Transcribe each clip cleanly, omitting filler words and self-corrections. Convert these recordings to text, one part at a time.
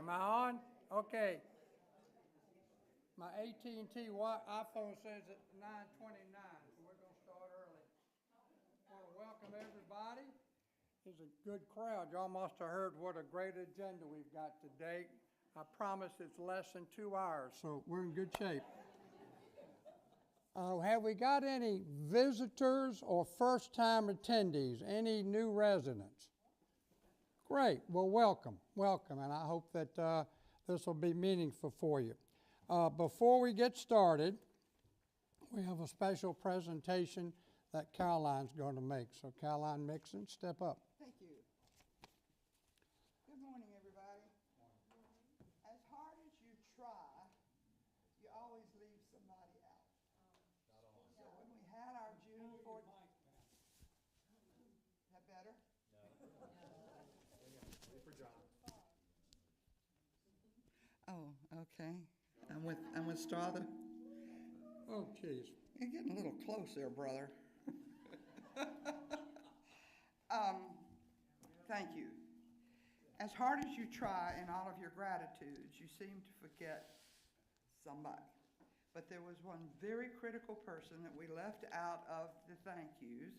Am I on? Okay. My AT&T iPhone says it's 9:29, so we're going to start early. I want to welcome everybody. It's a good crowd. Y'all must have heard what a great agenda we've got today. I promise it's less than 2 hours, so we're in good shape. Have we got any visitors or first-time attendees? Any new residents? Great. Well, welcome, and I hope that this will be meaningful for you. Before we get started, we have a special presentation that Caroline's going to make. So Caroline Mixon, step up. Thank you. Good morning, everybody. As hard as you try, you always leave somebody out. So when we had our June 4th, is that better? Oh, okay. I'm with Strada. Oh, geez. You're getting a little close there, brother. Thank you. As hard as you try in all of your gratitudes, you seem to forget somebody. But there was one very critical person that we left out of the thank yous,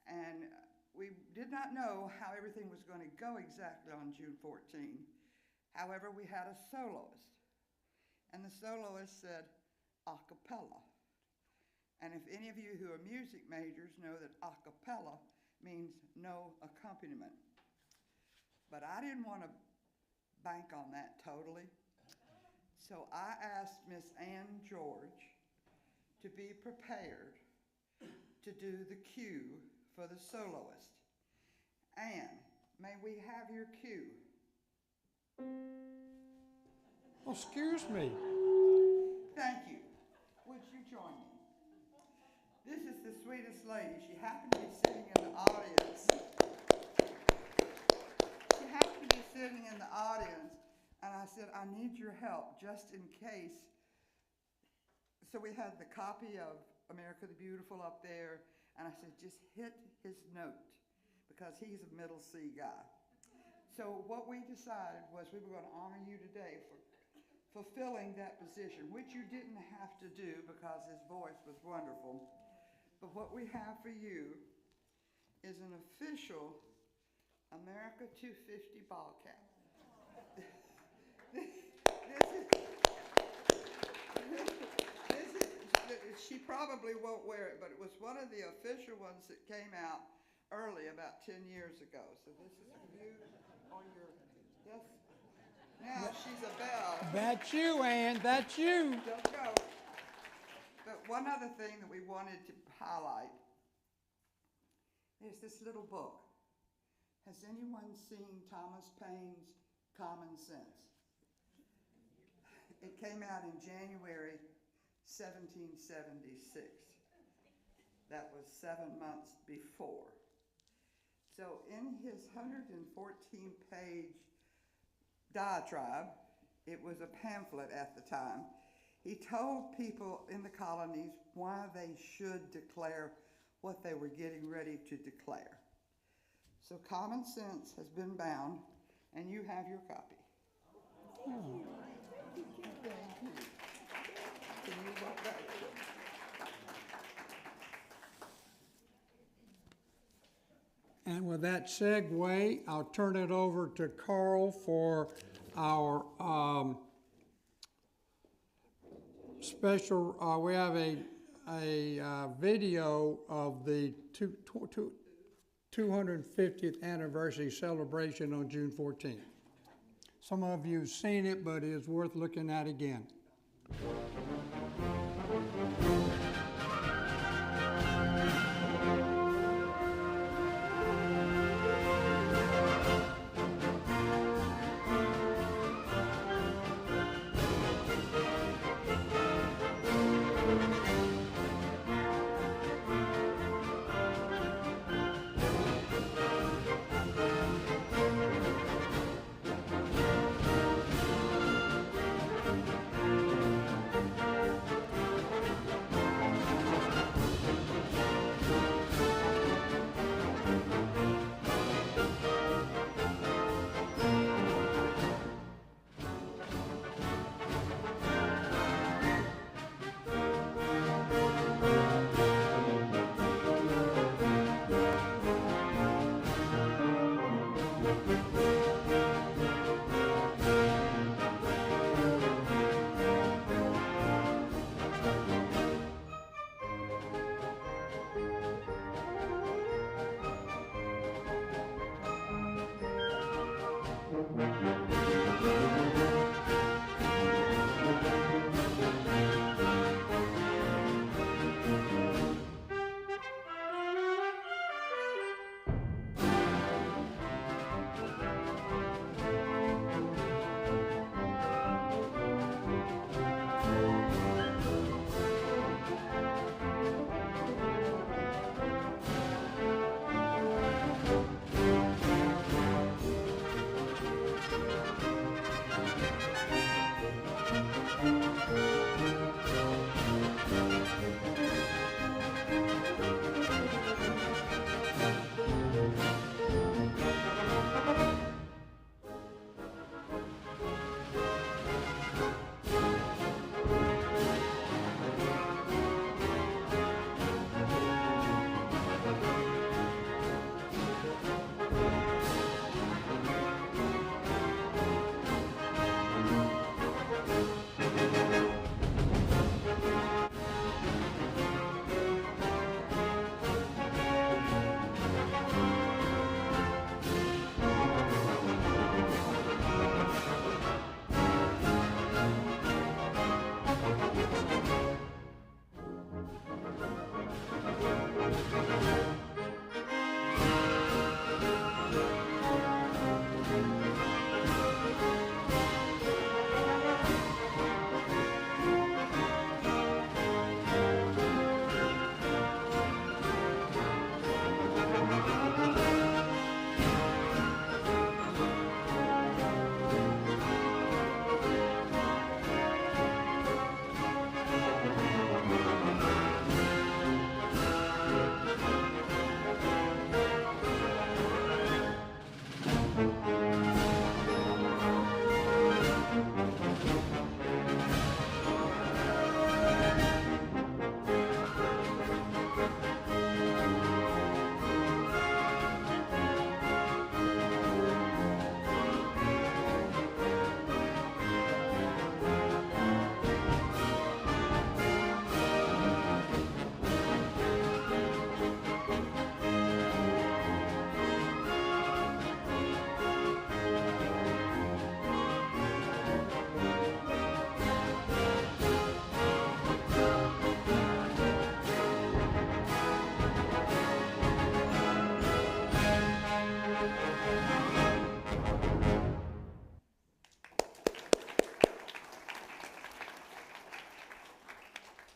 and we did not know how everything was going to go exactly on June 14. However, we had a soloist, and the soloist said a cappella. And if any of you who are music majors know that a cappella means no accompaniment. But I didn't want to bank on that totally. So I asked Miss Ann George to be prepared to do the cue for the soloist. Ann, may we have your cue? Oh, excuse me. Thank you. Would you join me? This is the sweetest lady. She happened to be sitting in the audience. And I said, I need your help just in case. So we had the copy of America the Beautiful up there, and I said, just hit his note, because he's a middle C guy. So what we decided was we were going to honor you today for fulfilling that position, which you didn't have to do because his voice was wonderful. But what we have for you is an official America 250 ball cap. She probably won't wear it, but it was one of the official ones that came out early about 10 years ago. So this is for you on your desk. Now she's a belle. That's you, Ann. That's you. Don't go. But one other thing that we wanted to highlight is this little book. Has anyone seen Thomas Paine's Common Sense? It came out in January 1776. That was 7 months before. So in his 114-page diatribe, it was a pamphlet at the time, he told people in the colonies why they should declare what they were getting ready to declare. So Common Sense has been bound, and you have your copy. Oh. Can you look back? And with that segue, I'll turn it over to Carl for our special. We have a video of the 250th anniversary celebration on June 14th. Some of you have seen it, but it is worth looking at again.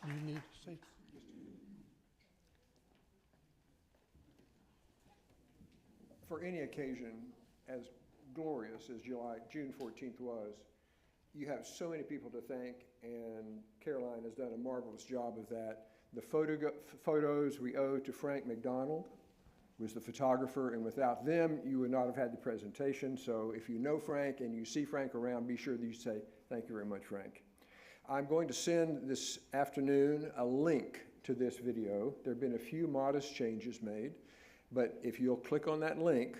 You need to say. For any occasion as glorious as June 14th was, you have so many people to thank, and Caroline has done a marvelous job of that. The photos we owe to Frank McDonald, was the photographer, and without them, you would not have had the presentation. So if you know Frank and you see Frank around, be sure that you say, thank you very much, Frank. I'm going to send this afternoon a link to this video. There have been a few modest changes made, but if you'll click on that link,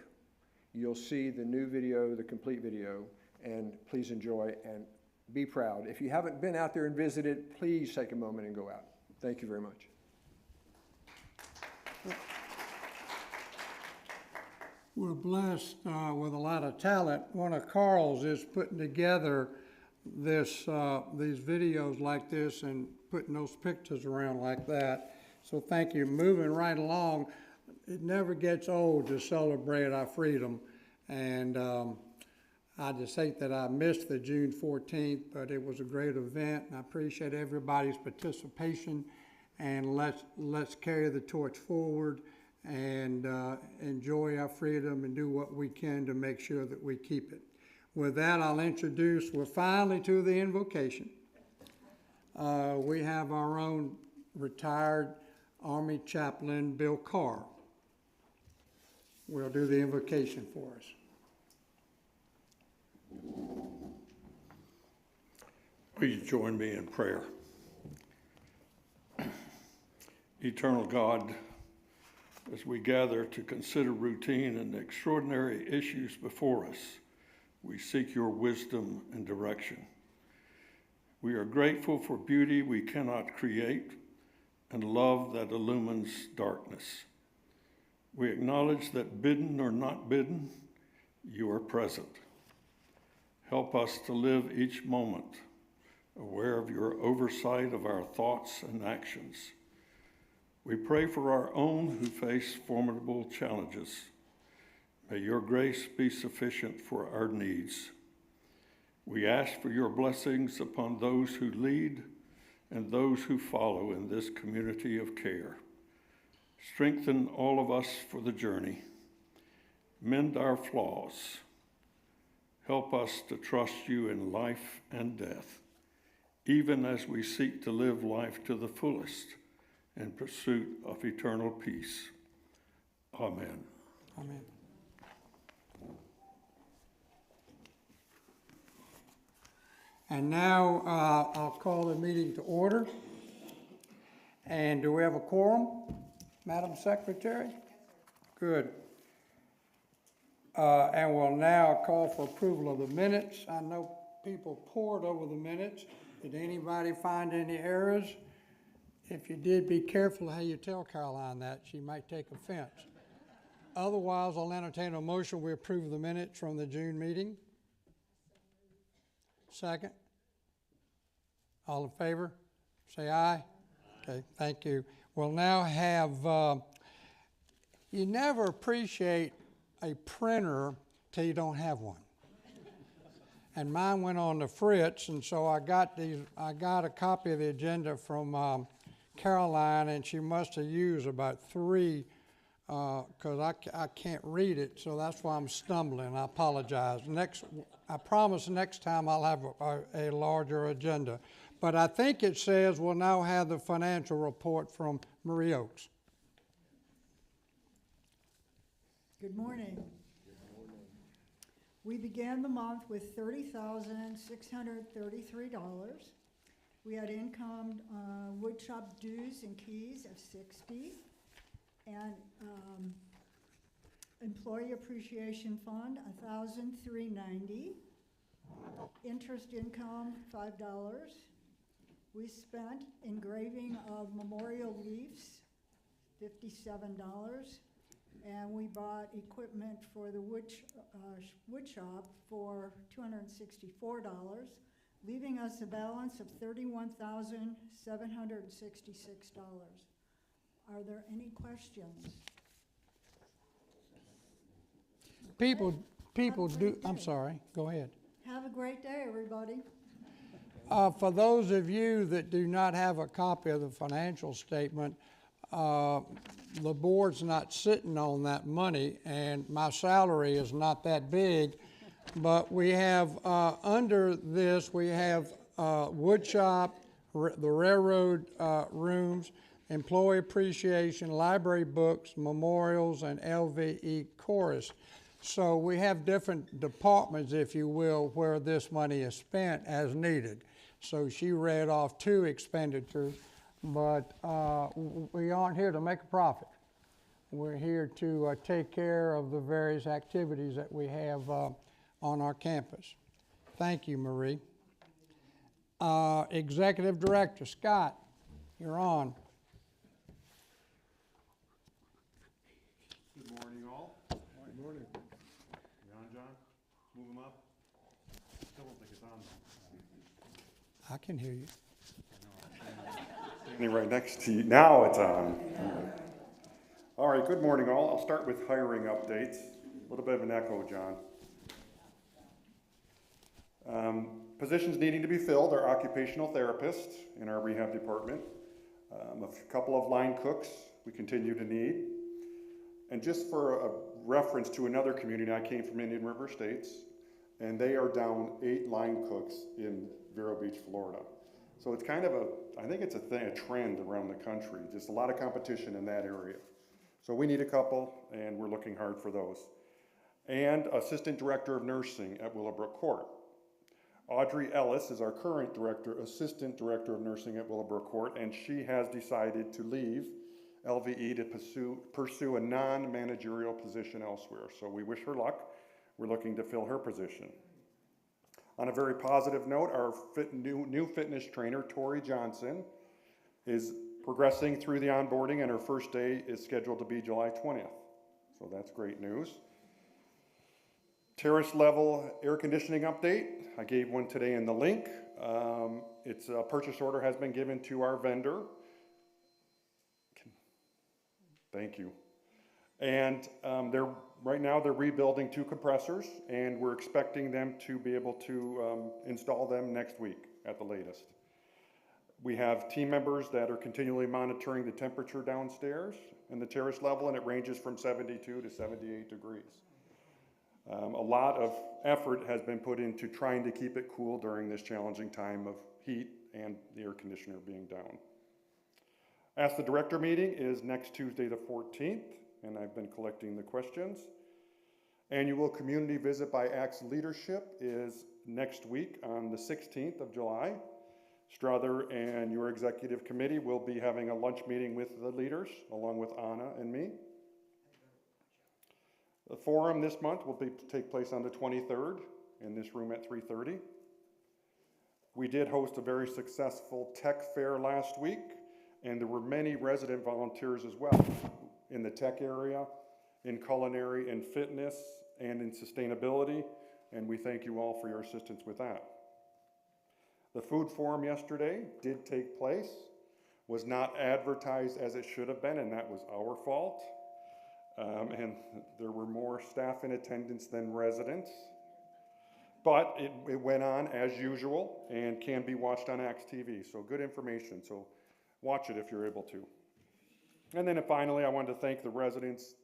you'll see the new video, the complete video, and please enjoy and be proud. If you haven't been out there and visited, please take a moment and go out. Thank you very much. We're blessed with a lot of talent. One of Carl's is putting together these videos like this and putting those pictures around like that. So thank you. Moving right along, it never gets old to celebrate our freedom. And I just hate that I missed the June 14th, but it was a great event. And I appreciate everybody's participation. And let's carry the torch forward and enjoy our freedom and do what we can to make sure that we keep it. With that, I'll introduce, we're finally to the invocation. We have our own retired Army chaplain, Bill Carr. Will do the invocation for us. Will you join me in prayer? Eternal God, As we gather to consider routine and extraordinary issues before us, we seek your wisdom and direction. We are grateful for beauty we cannot create and love that illumines darkness. We acknowledge that bidden or not bidden, you are present. Help us to live each moment aware of your oversight of our thoughts and actions. We pray for our own who face formidable challenges. May your grace be sufficient for our needs. We ask for your blessings upon those who lead and those who follow in this community of care. Strengthen all of us for the journey. Mend our flaws. Help us to trust you in life and death, even as we seek to live life to the fullest in pursuit of eternal peace. Amen. Amen. And now I'll call the meeting to order. And do we have a quorum, Madam Secretary? Good. And we'll now call for approval of the minutes. I know people pored over the minutes. Did anybody find any errors? If you did, be careful how you tell Caroline that. She might take offense. Otherwise, I'll entertain a motion. We approve the minutes from the June meeting. Second. All in favor? Say aye. Okay, thank you. We'll now have, you never appreciate a printer till you don't have one. And mine went on the fritz, and so I got a copy of the agenda from Caroline, and she must have used about 3 because I can't read it, so that's why I'm stumbling. I apologize. I promise next time I'll have a larger agenda. But I think it says we'll now have the financial report from Marie Oakes. Good morning. We began the month with $30,633. We had income woodshop dues and keys of $60, and employee appreciation fund $1,390. Interest income $5. We spent engraving of memorial leaves $57. And we bought equipment for the wood shop for $264, leaving us a balance of $31,766. Are there any questions? People do, I'm sorry, go ahead. Have a great day, everybody. For those of you that do not have a copy of the financial statement, the board's not sitting on that money, and my salary is not that big, but we have, under this, we have wood shop, the railroad rooms, employee appreciation, library books, memorials, and LVE chorus. So we have different departments, if you will, where this money is spent as needed. So she read off 2 expenditures. But we aren't here to make a profit. We're here to take care of the various activities that we have on our campus. Thank you, Marie. Executive Director, Scott, you're on. Good morning, all. Good morning. You on, John? Move them up. Still don't think it's on. I can hear you. Standing right next to you. Now it's on. All right, good morning, all. I'll start with hiring updates. A little bit of an echo, John. Positions needing to be filled are occupational therapists in our rehab department. A couple of line cooks we continue to need. And just for a reference to another community, I came from Indian River Estates, and they are down 8 line cooks in Vero Beach, Florida. So it's kind of I think it's a trend around the country, just a lot of competition in that area. So we need a couple, and we're looking hard for those. And Assistant Director of Nursing at Willowbrook Court. Audrey Ellis is our current Assistant Director of Nursing at Willowbrook Court, and she has decided to leave LVE to pursue a non-managerial position elsewhere. So we wish her luck. We're looking to fill her position. On a very positive note, our new fitness trainer, Tori Johnson, is progressing through the onboarding, and her first day is scheduled to be July 20th. So that's great news. Terrace level air conditioning update. I gave one today in the link. Its purchase order has been given to our vendor. Thank you. And right now they're rebuilding 2 compressors, and we're expecting them to be able to install them next week at the latest. We have team members that are continually monitoring the temperature downstairs in the terrace level, and it ranges from 72 to 78 degrees. A lot of effort has been put into trying to keep it cool during this challenging time of heat and the air conditioner being down. Ask the Director meeting is next Tuesday the 14th, and I've been collecting the questions. Annual community visit by ACT's leadership is next week on the 16th of July. Strother and your executive committee will be having a lunch meeting with the leaders, along with Anna and me. The forum this month will take place on the 23rd in this room at 3:30. We did host a very successful tech fair last week, and there were many resident volunteers as well in the tech area, in culinary and fitness, and in sustainability, and we thank you all for your assistance with that. The food forum yesterday did take place, was not advertised as it should have been, and that was our fault. And there were more staff in attendance than residents. But it went on as usual and can be watched on ACTS TV. So good information. So watch it if you're able to. And then finally, I wanted to thank the residents,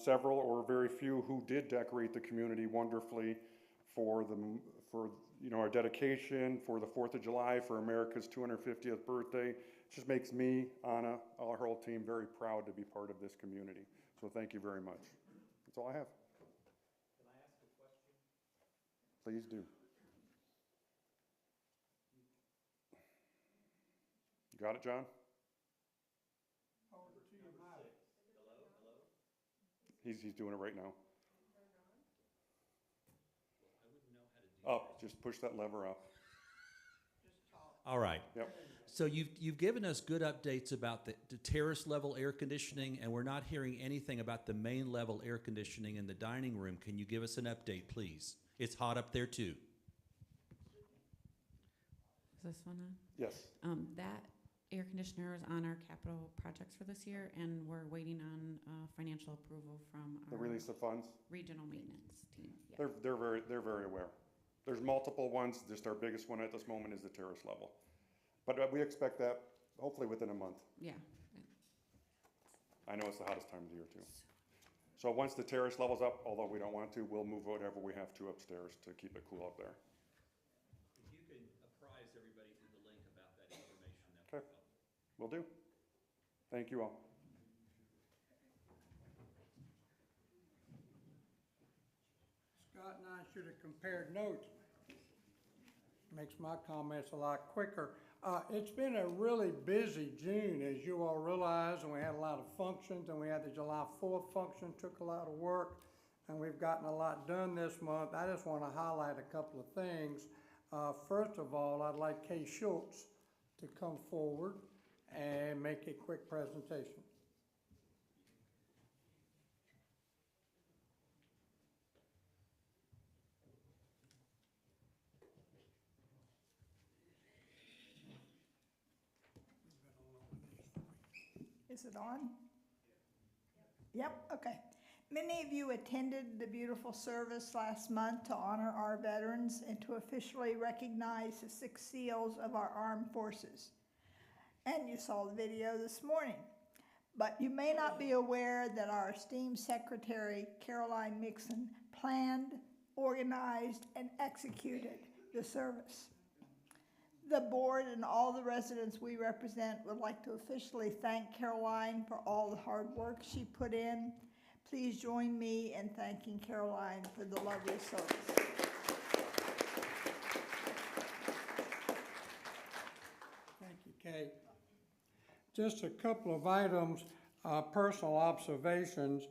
several or very few, who did decorate the community wonderfully for our dedication, for the 4th of July, for America's 250th birthday. It just makes me, Anna, our whole team very proud to be part of this community. So thank you very much. That's all I have. Can I ask a question? Please do. You got it, John? He's doing it right now. Oh, just push that lever up. All right. Yep. So you've given us good updates about the terrace level air conditioning, and we're not hearing anything about the main level air conditioning in the dining room. Can you give us an update, please? It's hot up there too. Is this one on? Yes. That air conditioner is on our capital projects for this year, and we're waiting on financial approval from The our release of funds. regional maintenance team. Yeah. They're very aware. There's multiple ones. Just our biggest one at this moment is the terrace level. But we expect that hopefully within a month. Yeah. I know it's the hottest time of the year too. So once the terrace level's up, although we don't want to, we'll move whatever we have to upstairs to keep it cool up there. If you can apprise everybody through the link about that information, that Okay. would help. Will do. Thank you all. Scott and I should have compared notes. Makes my comments a lot quicker. It's been a really busy June, as you all realize, and we had a lot of functions, and we had the July 4th function, took a lot of work, and we've gotten a lot done this month. I just want to highlight a couple of things. First of all, I'd like Kay Schultz to come forward and make a quick presentation. Is it on? Yep, okay. Many of you attended the beautiful service last month to honor our veterans and to officially recognize the 6 SEALs of our armed forces. And you saw the video this morning. But you may not be aware that our esteemed Secretary, Caroline Mixon, planned, organized, and executed the service. The board and all the residents we represent would like to officially thank Caroline for all the hard work she put in. Please join me in thanking Caroline for the lovely service. Thank you, Kay. Just a couple of items, personal observations.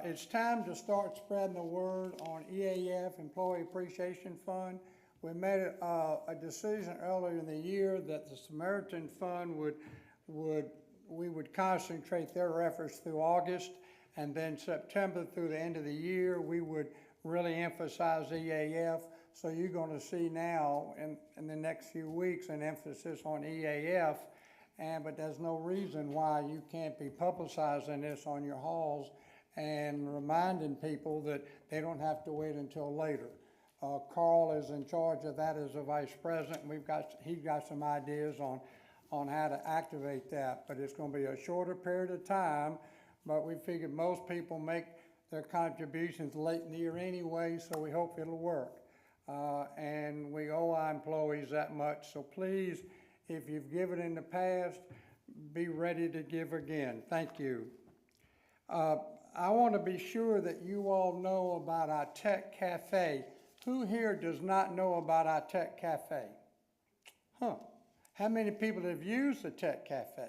It's time to start spreading the word on EAF, Employee Appreciation Fund. We made a decision earlier in the year that the Samaritan Fund we would concentrate their efforts through August, and then September through the end of the year, we would really emphasize EAF. So you're going to see now in the next few weeks an emphasis on EAF, but there's no reason why you can't be publicizing this on your halls and reminding people that they don't have to wait until later. Carl is in charge of that as a vice president. He's got some ideas on how to activate that, but it's going to be a shorter period of time. But we figured most people make their contributions late in the year anyway, so we hope it'll work. And we owe our employees that much, so please, if you've given in the past, be ready to give again. Thank you. I want to be sure that you all know about our Tech Cafe. Who here does not know about our Tech Cafe? Huh. How many people have used the Tech Cafe?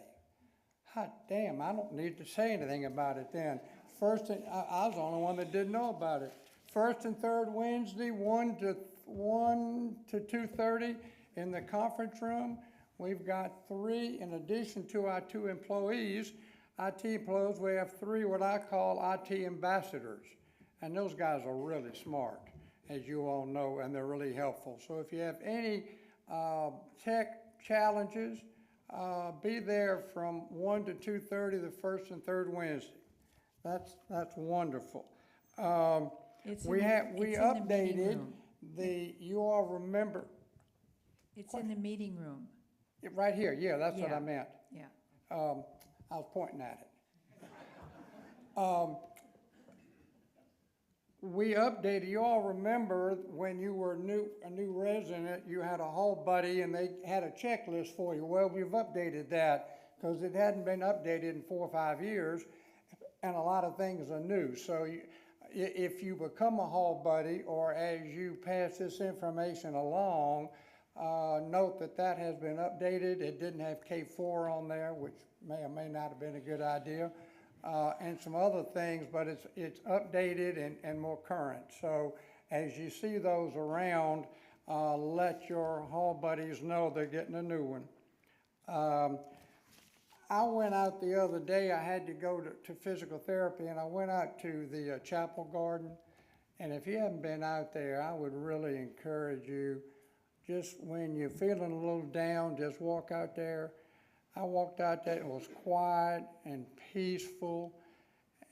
Hot damn, I don't need to say anything about it then. I was the only one that didn't know about it. First and third Wednesday, 1 to 2:30 in the conference room. We've got 3, in addition to our 2 employees, IT employees, we have 3 what I call IT ambassadors. And those guys are really smart, as you all know, and they're really helpful. So if you have any tech challenges, be there from 1 to 2:30 the first and third Wednesday. That's wonderful. We updated you all remember. It's in the meeting room. Right here, yeah, that's what Yeah. I meant. Yeah. I was pointing at it. We updated, you all remember when you were a new resident, you had a hall buddy and they had a checklist for you. Well, we've updated that because it hadn't been updated in 4 or 5 years and a lot of things are new. So if you become a hall buddy or as you pass this information along, note that has been updated. It didn't have K4 on there, which may or may not have been a good idea. And some other things, but it's updated and more current. So as you see those around, let your hall buddies know they're getting a new one. I went out the other day, I had to go to physical therapy, and I went out to the chapel garden. And if you haven't been out there, I would really encourage you, just when you're feeling a little down, just walk out there. I walked out there, it was quiet and peaceful,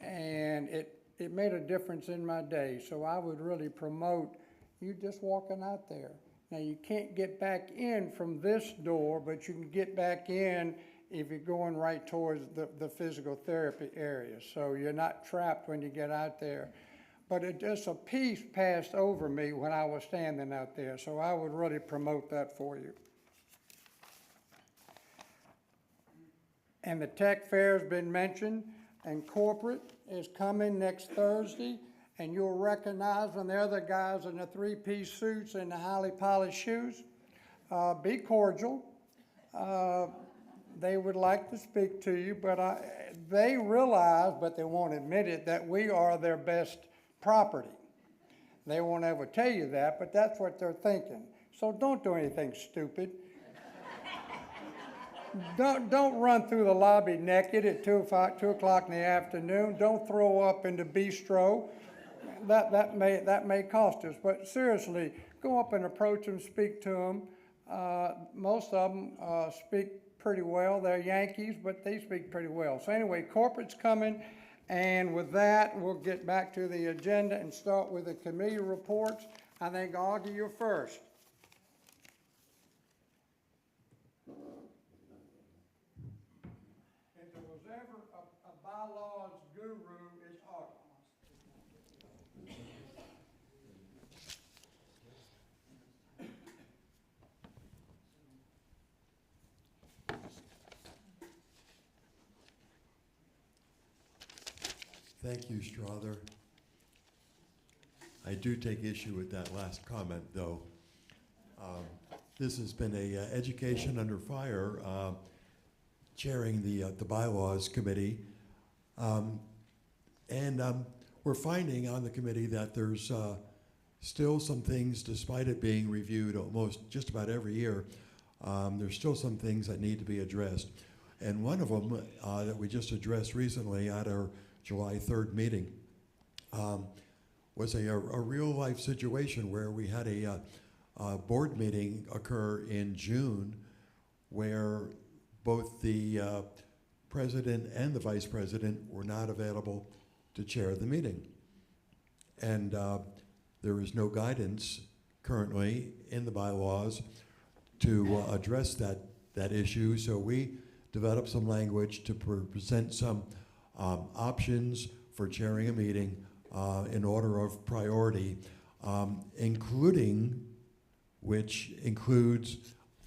and it made a difference in my day. So I would really promote you just walking out there. Now you can't get back in from this door, but you can get back in if you're going right towards the physical therapy area. So you're not trapped when you get out there. But just a peace passed over me when I was standing out there. So I would really promote that for you. And the tech fair has been mentioned, and corporate is coming next Thursday, and you'll recognize when the other guys in the 3-piece suits and the highly polished shoes. Be cordial. They would like to speak to you, but they realize, but they won't admit it, that we are their best property. They won't ever tell you that, but that's what they're thinking. So don't do anything stupid. Don't run through the lobby naked at 2 o'clock in the afternoon. Don't throw up in the bistro. That may cost us. But seriously, go up and approach them, speak to them. Most of them speak pretty well. They're Yankees, but they speak pretty well. So anyway, corporate's coming. And with that, we'll get back to the agenda and start with the committee reports. I think, Augie, you're first. If there was ever a bylaws guru, it's Augie. Thank you, Strother. I do take issue with that last comment, though. This has been a education under fire. chairing the bylaws committee. We're finding on the committee that there's still some things, despite it being reviewed almost just about every year, there's still some things that need to be addressed. And one of them that we just addressed recently at our July 3rd meeting was a real life situation where we had a board meeting occur in June where both the president and the vice president were not available to chair the meeting. And there is no guidance currently in the bylaws to address that issue. So we developed some language to present some options for chairing a meeting in order of priority, including, which includes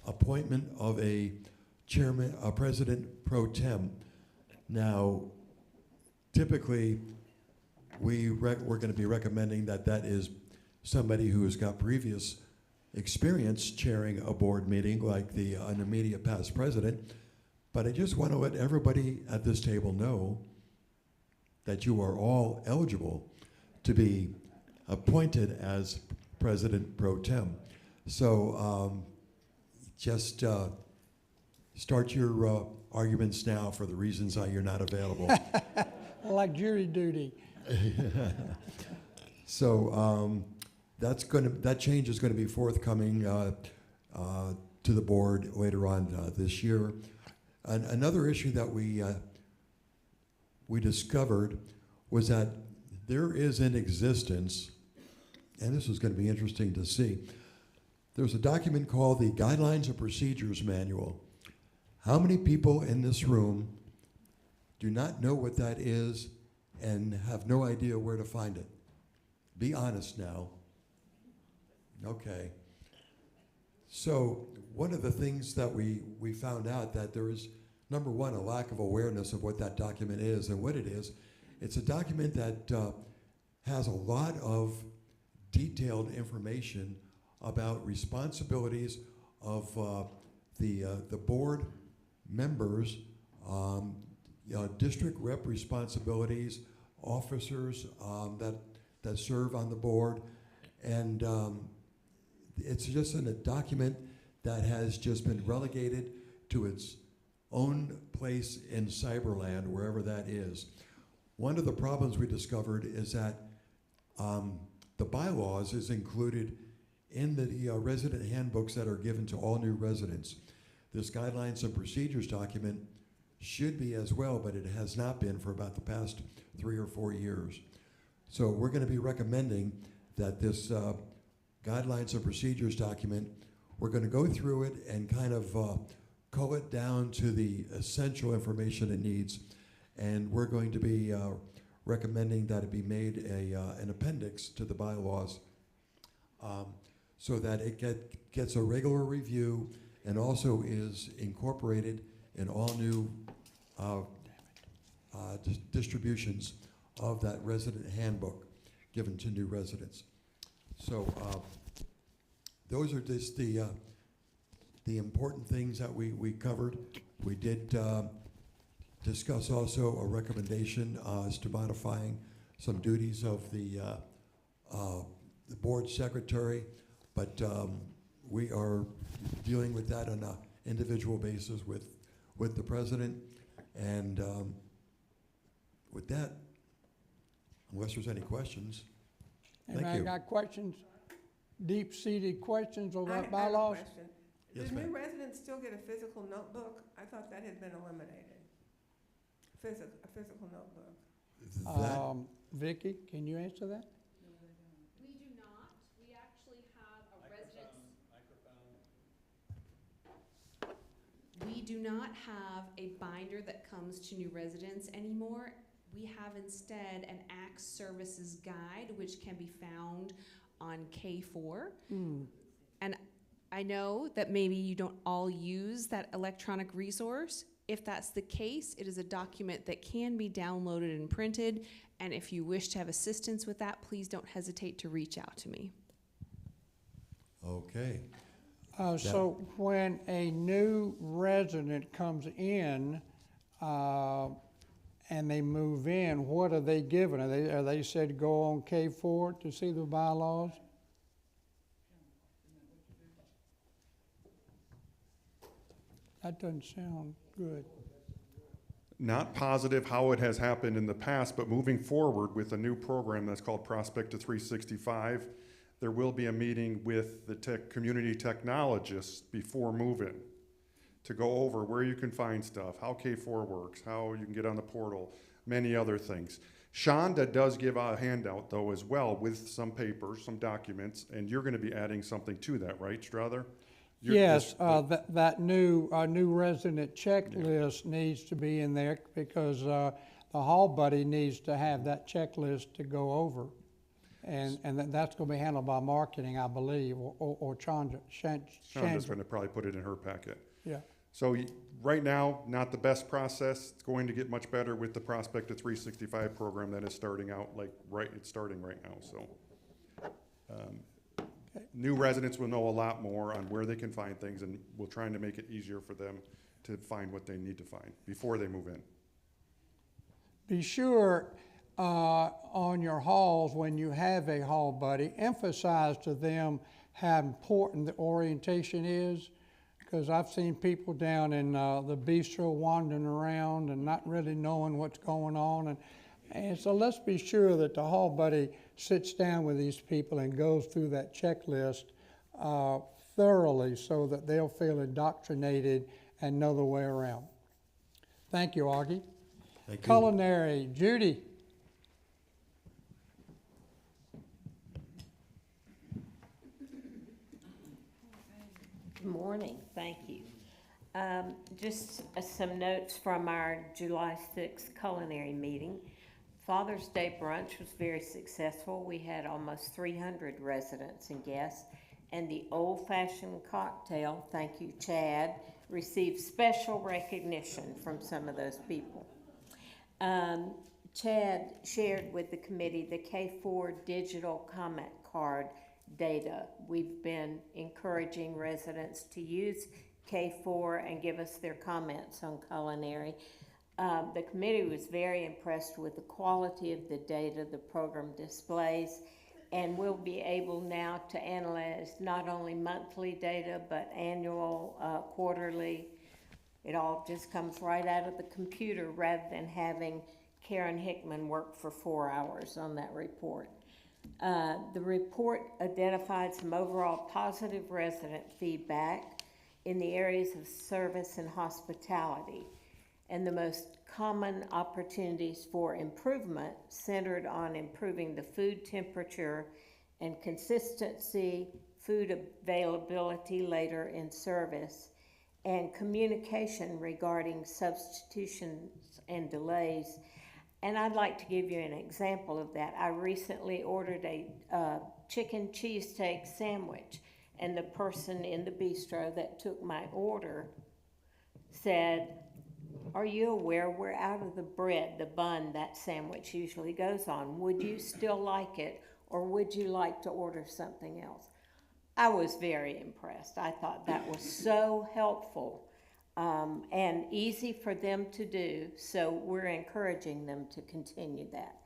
appointment of a chairman, a president pro tem. Now, typically, we're going to be recommending that is somebody who has got previous experience chairing a board meeting, like an immediate past president. But I just want to let everybody at this table know that you are all eligible to be appointed as president pro tem. So just start your arguments now for the reasons why you're not available. Like jury duty. So that change is going to be forthcoming to the board later on this year. Another issue that we discovered was that there is in existence, and this is going to be interesting to see, there's a document called the Guidelines and Procedures Manual. How many people in this room do not know what that is and have no idea where to find it? Be honest now. Okay. So one of the things that we found out that there is, number one, a lack of awareness of what that document is and what it is. It's a document that has a lot of detailed information about responsibilities of the board members, district rep responsibilities, officers that serve on the board, and it's just in a document that has just been relegated to its own place in cyberland, wherever that is. One of the problems we discovered is that the bylaws is included in the resident handbooks that are given to all new residents. This guidelines and procedures document should be as well, but it has not been for about the past 3 or 4 years. So we're going to be recommending that this guidelines and procedures document, we're going to go through it and kind of cull it down to the essential information it needs. And we're going to be recommending that it be made an appendix to the bylaws so that it gets a regular review and also is incorporated in all new distributions of that resident handbook given to new residents. So those are just the important things that we covered. We did discuss also a recommendation as to modifying some duties of the board secretary, but we are dealing with that on an individual basis with the president. And with that, unless there's any questions, thank you. Anybody got questions? Deep-seated questions on I that have a bylaws? question. Yes, Do ma'am. new residents still get a physical notebook? I thought that had been eliminated. A physical notebook. That, Vicky, can you answer that? We do not. We actually have a residence. We do not have a binder that comes to new residents anymore. We have instead an ACTS services guide, which can be found on K4. And I know that maybe you don't all use that electronic resource. If that's the case, it is a document that can be downloaded and printed. And if you wish to have assistance with that, please don't hesitate to reach out to me. okay. So when a new resident comes in, and they move in, what are they given? Are they said go on K4 to see the bylaws? That doesn't sound good. Not positive how it has happened in the past, but moving forward with a new program that's called Prospect to 365, there will be a meeting with the community technologists before move-in to go over where you can find stuff, how K4 works, how you can get on the portal, many other things. Shonda does give a handout though as well with some papers, some documents, and you're going to be adding something to that, right, Strother? Yes, that new resident checklist needs to be in there because the hall buddy needs to have that checklist to go over. And that's going to be handled by marketing, I believe, or Chandra. Shonda's going to probably put it in her packet. Yeah. So right now, not the best process. It's going to get much better with the Prospect to 365 program that is starting out it's starting right now. So new residents will know a lot more on where they can find things, and we're trying to make it easier for them to find what they need to find before they move in. Be sure on your halls, when you have a hall buddy, emphasize to them how important the orientation is, because I've seen people down in the bistro wandering around and not really knowing what's going on. And so let's be sure that the hall buddy sits down with these people and goes through that checklist thoroughly so that they'll feel indoctrinated and know the way around. Thank you, Augie. Thank you. Culinary, Judy. Good morning, thank you. Just some notes from our July 6th culinary meeting. Father's Day brunch was very successful. We had almost 300 residents and guests, and the old-fashioned cocktail, thank you, Chad, received special recognition from some of those people. Chad shared with the committee the K4 digital comment card data. We've been encouraging residents to use K4 and give us their comments on culinary. The committee was very impressed with the quality of the data the program displays, and we'll be able now to analyze not only monthly data but annual, quarterly. It all just comes right out of the computer rather than having Karen Hickman work for 4 hours on that report. The report identified some overall positive resident feedback in the areas of service and hospitality, and the most common opportunities for improvement centered on improving the food temperature and consistency, food availability later in service, and communication regarding substitutions and delays. And I'd like to give you an example of that. I recently ordered a chicken cheesesteak sandwich, and the person in the bistro that took my order said, "Are you aware we're out of the bread, the bun that sandwich usually goes on? Would you still like it, or would you like to order something else?" I was very impressed. I thought that was so helpful and easy for them to do, so we're encouraging them to continue that.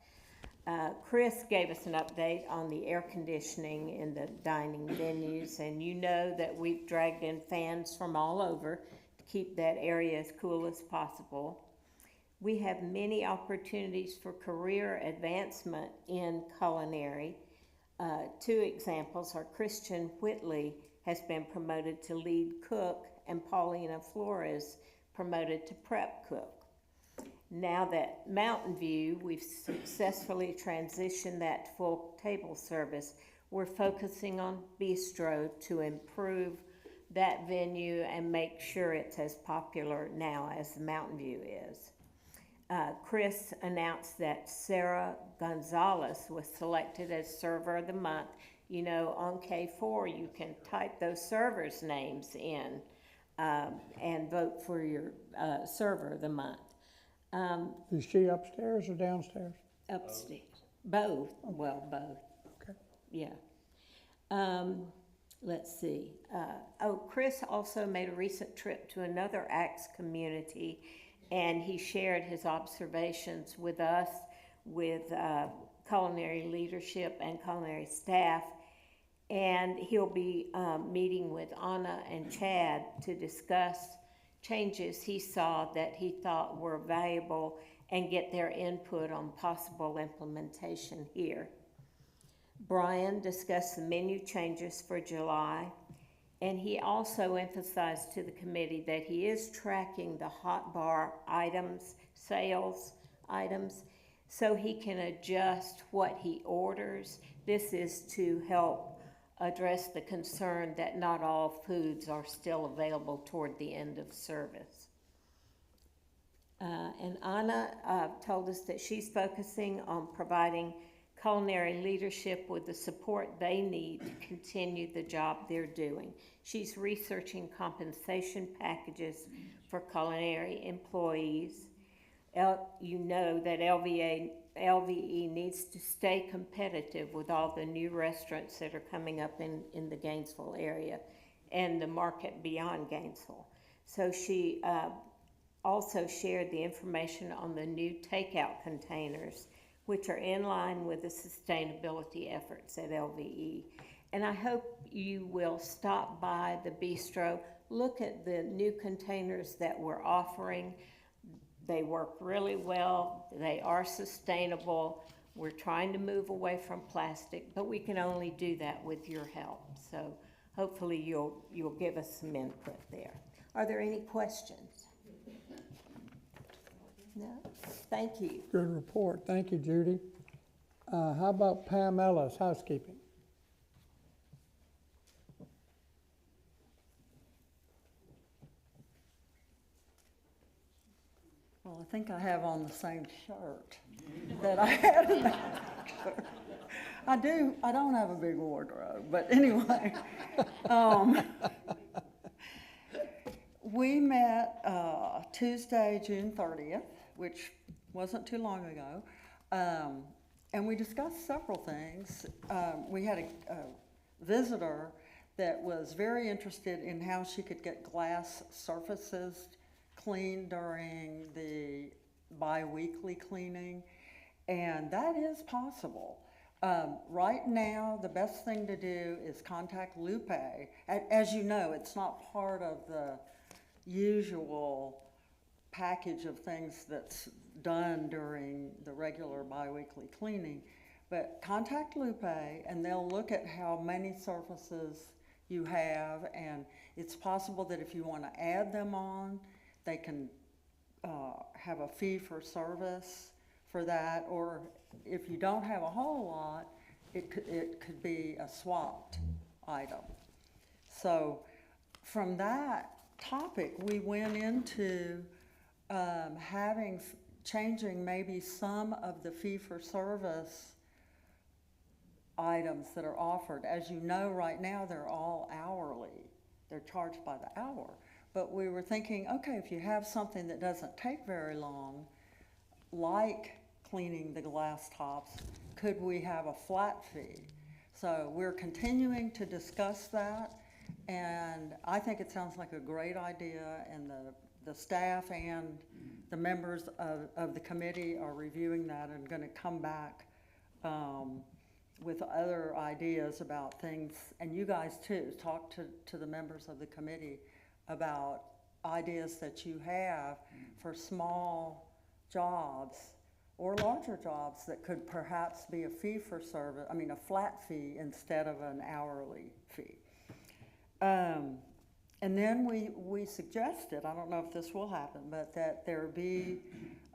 Chris gave us an update on the air conditioning in the dining venues, and you know that we've dragged in fans from all over to keep that area as cool as possible. We have many opportunities for career advancement in culinary. 2 examples are Christian Whitley has been promoted to lead cook, and Paulina Flores promoted to prep cook. Now that Mountain View, we've successfully transitioned that to full table service, we're focusing on bistro to improve that venue and make sure it's as popular now as Mountain View is. Chris announced that Sarah Gonzalez was selected as Server of the Month. You know, on K4, you can type those servers' names in and vote for your Server of the Month. Is she upstairs or downstairs? Upstairs. Both. Well, both. Okay. Yeah. let's see. Chris also made a recent trip to another ACTS community, and he shared his observations with us, with culinary leadership and culinary staff. And he'll be meeting with Anna and Chad to discuss changes he saw that he thought were valuable and get their input on possible implementation here. Brian discussed the menu changes for July, and he also emphasized to the committee that he is tracking the hot bar items, sales items, so he can adjust what he orders. This is to help address the concern that not all foods are still available toward the end of service. And Anna told us that she's focusing on providing culinary leadership with the support they need to continue the job they're doing. She's researching compensation packages for culinary employees. You know that LVE needs to stay competitive with all the new restaurants that are coming up in the Gainesville area and the market beyond Gainesville. So she also shared the information on the new takeout containers, which are in line with the sustainability efforts at LVE. And I hope you will stop by the bistro, look at the new containers that we're offering. They work really well, they are sustainable. We're trying to move away from plastic, but we can only do that with your help. So hopefully you'll give us some input there. Are there any questions? No? Thank you. Good report. Thank you, Judy. How about Pam Ellis, housekeeping? Well, I think I have on the same shirt that I had in that picture. I don't have a big wardrobe, but anyway. We met Tuesday, June 30th, which wasn't too long ago, and we discussed several things. We had a visitor that was very interested in how she could get glass surfaces cleaned during the bi-weekly cleaning, and that is possible. Right now, the best thing to do is contact Lupe. As you know, it's not part of the usual package of things that's done during the regular bi-weekly cleaning, but contact Lupe and they'll look at how many surfaces you have, and it's possible that if you want to add them on, they can have a fee for service for that, or if you don't have a whole lot, it could be a swapped item. So from that topic, we went into changing maybe some of the fee-for-service items that are offered. As you know, right now, they're all hourly. They're charged by the hour. But we were thinking, okay, if you have something that doesn't take very long, like cleaning the glass tops, could we have a flat fee? So we're continuing to discuss that, and I think it sounds like a great idea, and the staff and the members of the committee are reviewing that and going to come back with other ideas about things. And you guys too, talk to the members of the committee about ideas that you have for small jobs or larger jobs that could perhaps be a fee for service, a flat fee instead of an hourly fee. And then we suggested, I don't know if this will happen, but that there be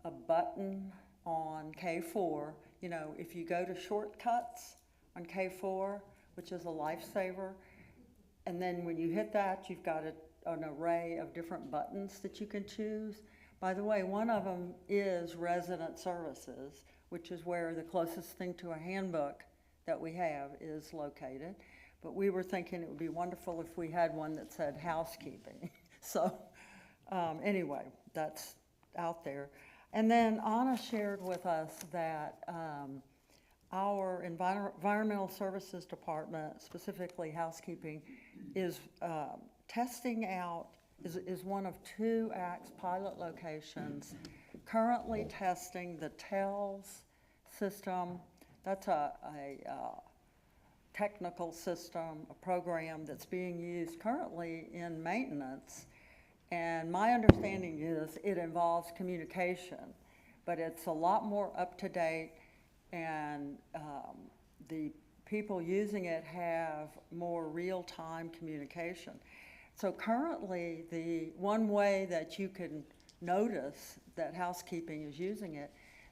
a button on K4. You know, if you go to shortcuts on K4, which is a lifesaver, and then when you hit that, you've got an array of different buttons that you can choose. By the way, one of them is resident services, which is where the closest thing to a handbook that we have is located. But we were thinking it would be wonderful if we had one that said housekeeping. So anyway, that's out there. And then Anna shared with us that our environmental services department, specifically housekeeping, is testing out, is one of 2 ACTS pilot locations, currently testing the TELS system. That's a technical system, a program that's being used currently in maintenance. And my understanding is it involves communication, but it's a lot more up to date, and the people using it have more real-time communication. So currently, the one way that you can notice that housekeeping is using it,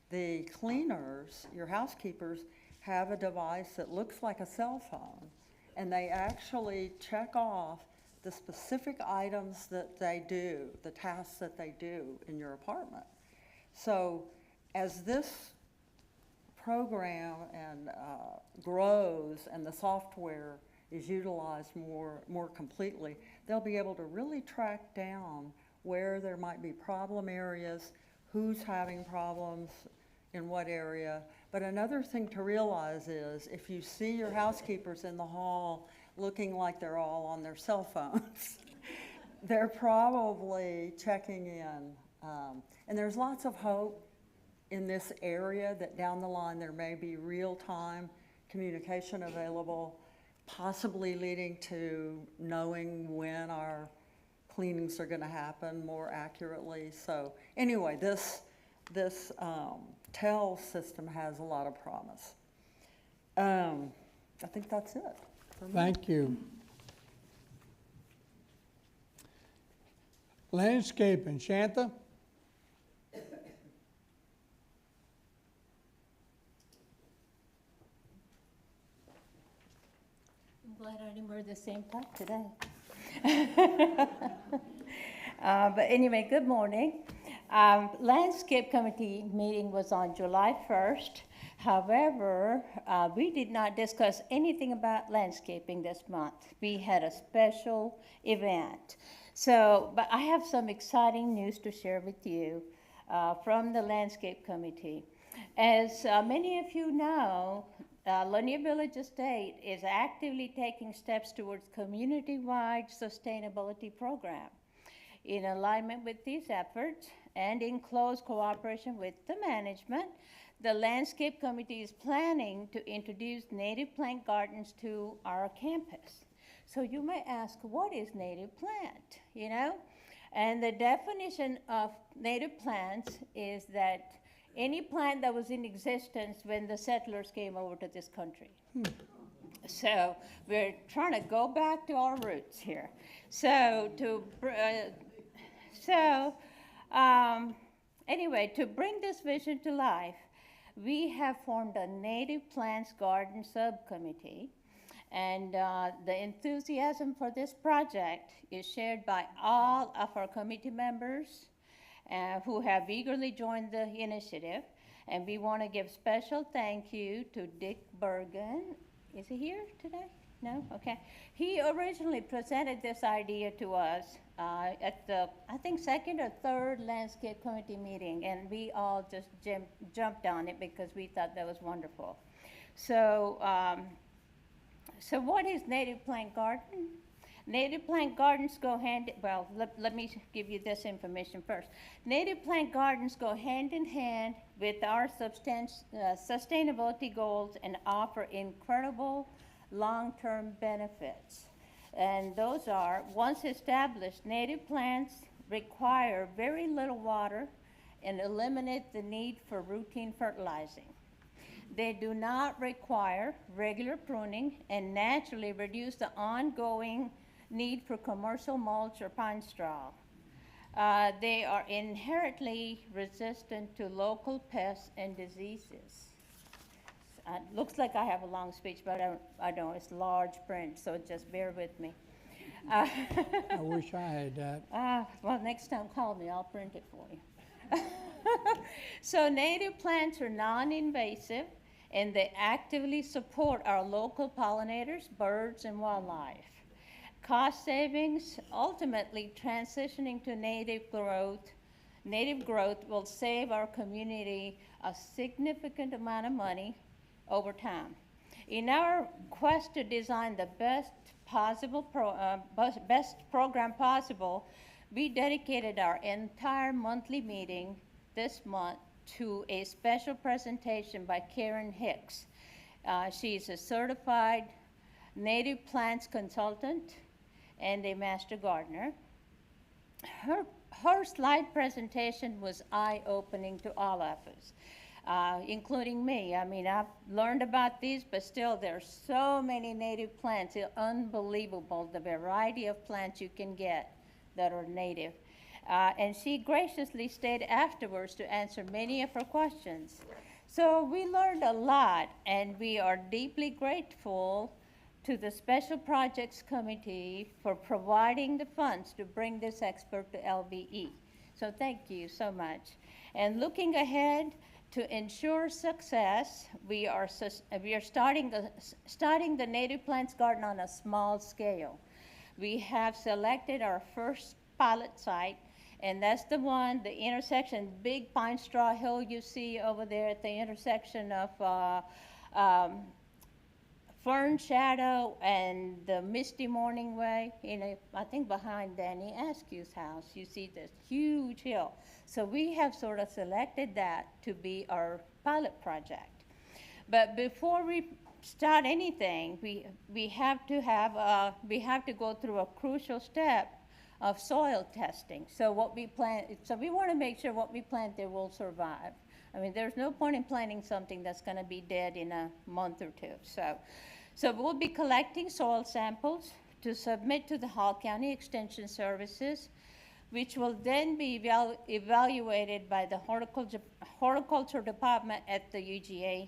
the cleaners, your housekeepers, have a device that looks like a cell phone, and they actually check off the specific items that they do, the tasks that they do in your apartment. So as this program and grows and the software is utilized more completely, they'll be able to really track down where there might be problem areas, who's having problems in what area. But another thing to realize is if you see your housekeepers in the hall looking like they're all on their cell phones, they're probably checking in. And there's lots of hope in this area that down the line there may be real-time communication available, possibly leading to knowing when our cleanings are going to happen more accurately. So anyway, this TEL system has a lot of promise. I think that's it for me. Thank you. Landscaping, Shantha? I'm glad I didn't wear the same top today. But anyway, good morning. Landscape committee meeting was on July 1st. However, we did not discuss anything about landscaping this month. We had a special event. So, but I have some exciting news to share with you from the landscape committee. As many of you know, Lanier Village Estate is actively taking steps towards community-wide sustainability program. In alignment with these efforts and in close cooperation with the management, the Landscape Committee is planning to introduce native plant gardens to our campus. So you may ask, what is native plant, you know? And the definition of native plants is that any plant that was in existence when the settlers came over to this country. So we're trying to go back to our roots here. So anyway, to bring this vision to life, we have formed a native plants garden subcommittee, and the enthusiasm for this project is shared by all of our committee members who have eagerly joined the initiative. And we want to give special thank you to Dick Bergen. Is he here today? No? Okay. He originally presented this idea to us at the, I think, second or third landscape committee meeting, and we all just jumped on it because we thought that was wonderful. So, so what is native plant garden? Native plant gardens go hand, well, let me give you this information first. Native plant gardens go hand in hand with our sustainability goals and offer incredible long-term benefits. And those are, once established, native plants require very little water and eliminate the need for routine fertilizing. They do not require regular pruning and naturally reduce the ongoing need for commercial mulch or pine straw. They are inherently resistant to local pests and diseases. Looks like I have a long speech, but I don't. It's large print, so just bear with me. I wish I had that. Well, next time call me, I'll print it for you. So native plants are non-invasive, and they actively support our local pollinators, birds, and wildlife. Cost savings, ultimately transitioning to native growth will save our community a significant amount of money over time. In our quest to design the best program possible, we dedicated our entire monthly meeting this month to a special presentation by Karen Hicks. She's a certified native plants consultant and a master gardener. Her slide presentation was eye-opening to all of us, including me. I mean, I've learned about these, but still there's so many native plants. It's unbelievable the variety of plants you can get that are native. And she graciously stayed afterwards to answer many of her questions. So we learned a lot, and we are deeply grateful to the Special Projects Committee for providing the funds to bring this expert to LVE. So thank you so much. And looking ahead, to ensure success, we are starting the native plants garden on a small scale. We have selected our first pilot site, and that's the one, the intersection, big pine straw hill you see over there at the intersection of Fern Shadow and the Misty Morning Way. You know, I think behind Danny Askew's house, you see this huge hill. So we have sort of selected that to be our pilot project. But before we start anything, we have to go through a crucial step of soil testing. So we want to make sure what we plant there will survive. I mean, there's no point in planting something that's going to be dead in a month or two. So we'll be collecting soil samples to submit to the Hall County Extension Services, which will then be evaluated by the horticulture department at the UGA.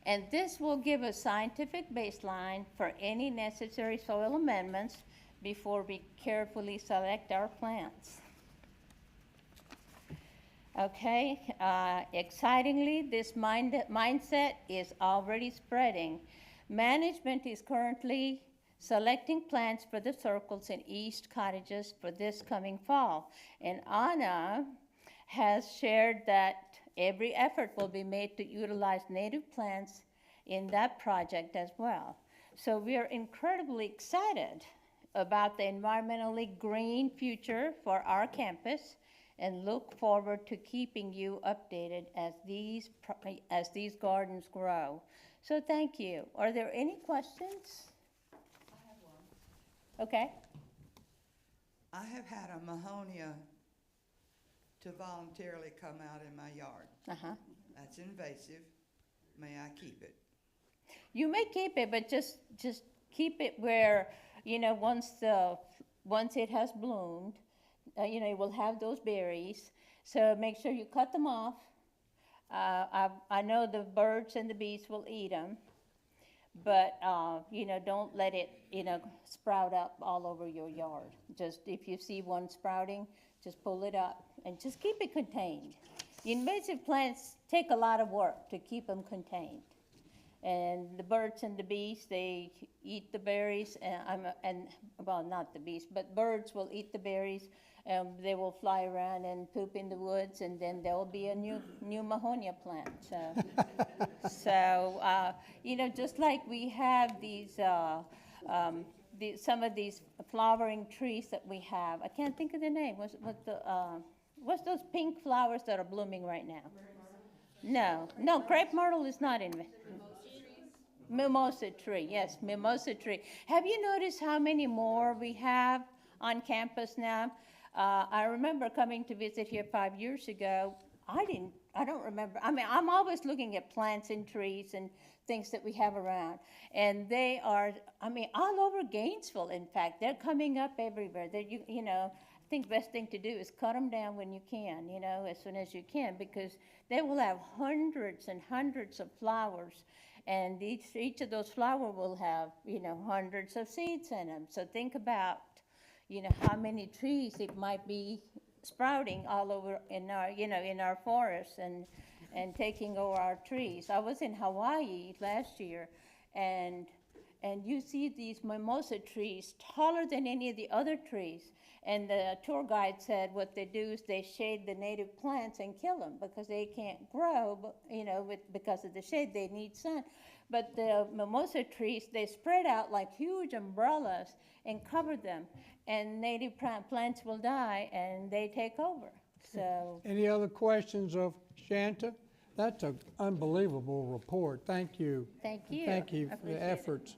And this will give a scientific baseline for any necessary soil amendments before we carefully select our plants. Okay, excitingly, this mindset is already spreading. Management is currently selecting plants for the circles in East Cottages for this coming fall. And Anna has shared that every effort will be made to utilize native plants in that project as well. So we are incredibly excited about the environmentally green future for our campus and look forward to keeping you updated as these gardens grow. So thank you. Are there any questions? I have one. Okay. I have had a Mahonia to voluntarily come out in my yard. Uh-huh. That's invasive. May I keep it? You may keep it, but just keep it where, you know, once it has bloomed, you know, it will have those berries. So make sure you cut them off. I know the birds and the bees will eat them, but, you know, don't let it, you know, sprout up all over your yard. Just if you see one sprouting, just pull it up and just keep it contained. The invasive plants take a lot of work to keep them contained. And the birds and the bees, they eat the berries, well, not the bees, but birds will eat the berries, and they will fly around and poop in the woods, and then there will be a new Mahonia plant. So, you know, just like we have these, some of these flowering trees that we have, I can't think of the name. What's those pink flowers that are blooming right now? No, crepe myrtle is not in. Mimosa tree, yes, mimosa tree. Have you noticed how many more we have on campus now? I remember coming to visit here 5 years ago. I don't remember. I mean, I'm always looking at plants and trees and things that we have around. And they are, I mean, all over Gainesville, in fact. They're coming up everywhere. You know, I think best thing to do is cut them down when you can, you know, as soon as you can, because they will have hundreds and hundreds of flowers. And each of those flowers will have, you know, hundreds of seeds in them. So think about, you know, how many trees it might be sprouting all over in our, you know, in our forests and taking over our trees. I was in Hawaii last year, and and you see these mimosa trees taller than any of the other trees. And the tour guide said what they do is they shade the native plants and kill them because they can't grow, because of the shade, they need sun. But the mimosa trees, they spread out like huge umbrellas and cover them, and native plants will die and they take over. So, Any other questions of Shanta? That's an unbelievable report. Thank you. thank you. Thank you I for your appreciate it. efforts.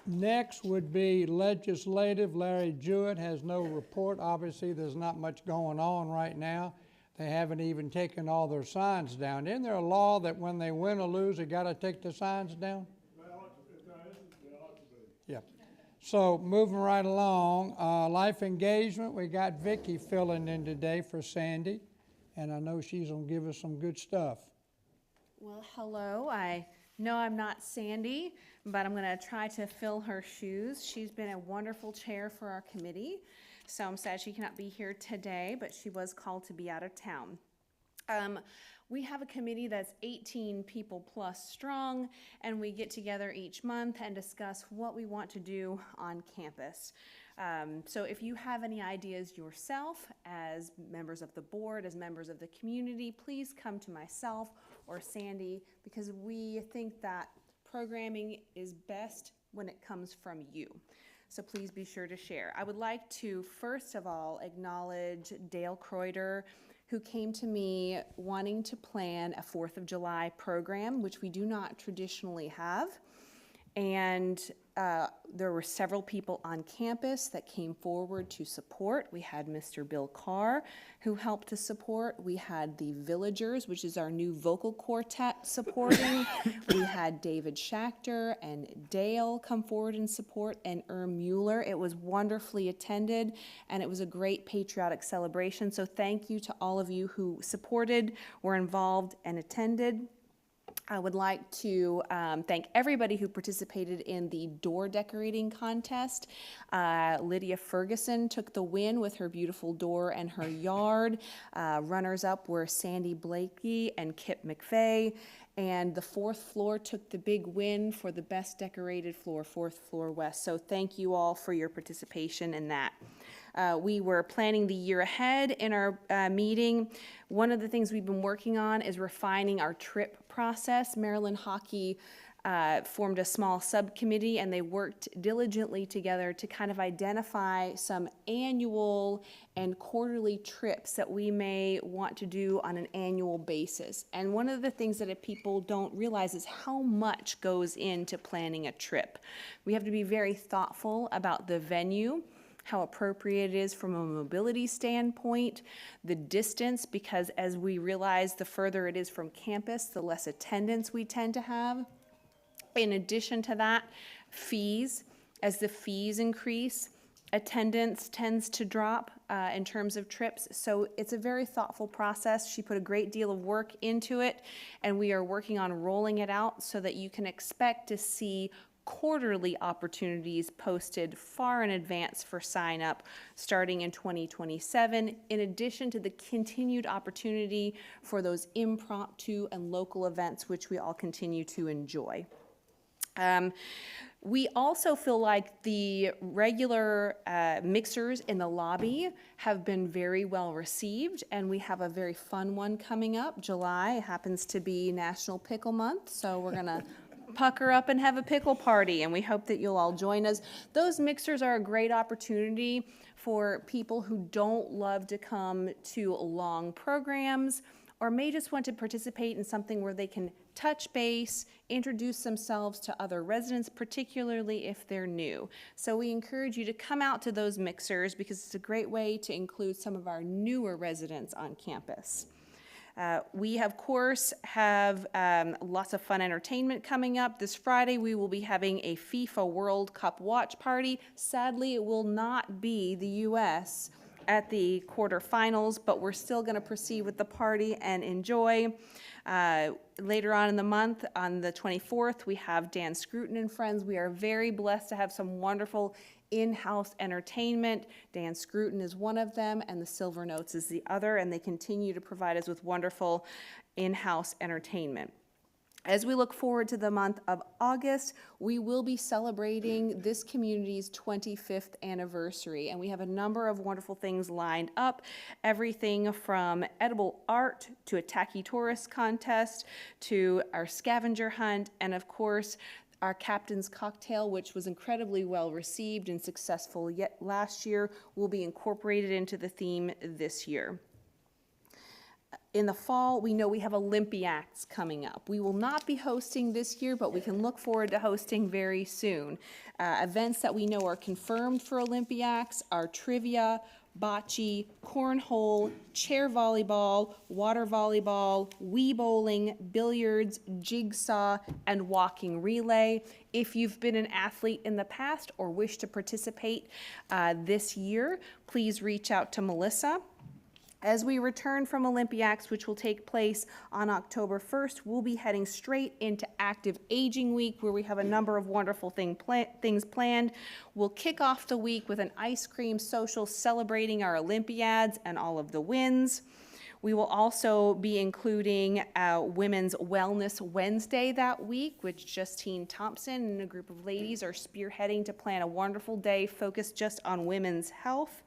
Next would be legislative. Larry Jewett has no report. Obviously, there's not much going on right now. They haven't even taken all their signs down. Isn't there a law that when they win or lose, they got to take the signs down? Yeah. So moving right along, life engagement, we got Vicki filling in today for Sandy, and I know she's gonna give us some good stuff. Well, hello. I know I'm not Sandy, but I'm going to try to fill her shoes. She's been a wonderful chair for our committee, so I'm sad she cannot be here today, but she was called to be out of town. We have a committee that's 18 people plus strong, and we get together each month and discuss what we want to do on campus. So if you have any ideas yourself as members of the board, as members of the community, please come to myself or Sandy, because we think that programming is best when it comes from you. So please be sure to share. I would like to first of all acknowledge Dale Kreuter, who came to me wanting to plan a 4th of July program, which we do not traditionally have. And there were several people on campus that came forward to support. We had Mr. Bill Carr, who helped to support. We had the Villagers, which is our new vocal quartet, supporting. We had David Schachter and Dale come forward and support, and Mueller. It was wonderfully attended, and it was a great patriotic celebration. So thank you to all of you who supported, were involved, and attended. I would like to thank everybody who participated in the door decorating contest. Lydia Ferguson took the win with her beautiful door and her yard. Runners-up were Sandy Blakey and Kip McVeigh. And the 4th floor took the big win for the best decorated floor, 4th floor west. So thank you all for your participation in that. We were planning the year ahead in our meeting. One of the things we've been working on is refining our trip process. Maryland Hockey formed a small subcommittee, and they worked diligently together to kind of identify some annual and quarterly trips that we may want to do on an annual basis. And one of the things that people don't realize is how much goes into planning a trip. We have to be very thoughtful about the venue, how appropriate it is from a mobility standpoint, the distance, because as we realize, the further it is from campus, the less attendance we tend to have. In addition to that, fees. As the fees increase, attendance tends to drop in terms of trips. So it's a very thoughtful process. She put a great deal of work into it, and we are working on rolling it out so that you can expect to see quarterly opportunities posted far in advance for sign up starting in 2027, in addition to the continued opportunity for those impromptu and local events which we all continue to enjoy. We also feel like the regular mixers in the lobby have been very well received, and we have a very fun one coming up. July happens to be National Pickle Month, so we're gonna pucker up and have a pickle party, and we hope that you'll all join us. Those mixers are a great opportunity for people who don't love to come to long programs, or may just want to participate in something where they can touch base, introduce themselves to other residents, particularly if they're new. So we encourage you to come out to those mixers because it's a great way to include some of our newer residents on campus. We, of course, have lots of fun entertainment coming up. This Friday, we will be having a FIFA World Cup watch party. Sadly, it will not be the U.S. at the quarterfinals, but we're still going to proceed with the party and enjoy. Later on in the month, on the 24th, we have Dan Scruton and Friends. We are very blessed to have some wonderful in-house entertainment. Dan Scruton is one of them, and the Silver Notes is the other, and they continue to provide us with wonderful in-house entertainment. As we look forward to the month of August, we will be celebrating this community's 25th anniversary, and we have a number of wonderful things lined up. Everything from edible art to a tacky tourist contest to our scavenger hunt, and of course, our Captain's Cocktail, which was incredibly well received and successful yet last year, will be incorporated into the theme this year. In the fall, we know we have Olympiacs coming up. We will not be hosting this year, but we can look forward to hosting very soon. Events that we know are confirmed for Olympiacs are trivia, bocce, cornhole, chair volleyball, water volleyball, Wii bowling, billiards, jigsaw, and walking relay. If you've been an athlete in the past or wish to participate this year, please reach out to Melissa. As we return from Olympiacs, which will take place on October 1st, we'll be heading straight into Active Aging Week, where we have a number of wonderful things planned. We'll kick off the week with an ice cream social celebrating our Olympiads and all of the wins. We will also be including Women's Wellness Wednesday that week, which Justine Thompson and a group of ladies are spearheading to plan a wonderful day focused just on women's health.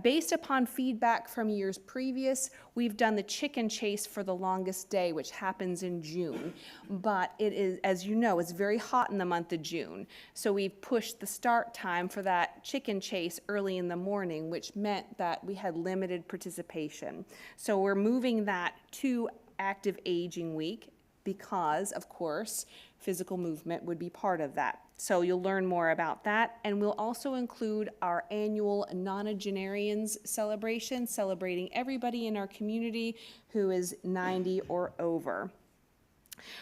Based upon feedback from years previous, we've done the chicken chase for the longest day, which happens in June. But it is, as you know, it's very hot in the month of June. So we've pushed the start time for that chicken chase early in the morning, which meant that we had limited participation. So we're moving that to Active Aging Week because, of course, physical movement would be part of that. So you'll learn more about that, and we'll also include our annual nonagenarians celebration, celebrating everybody in our community who is 90 or over.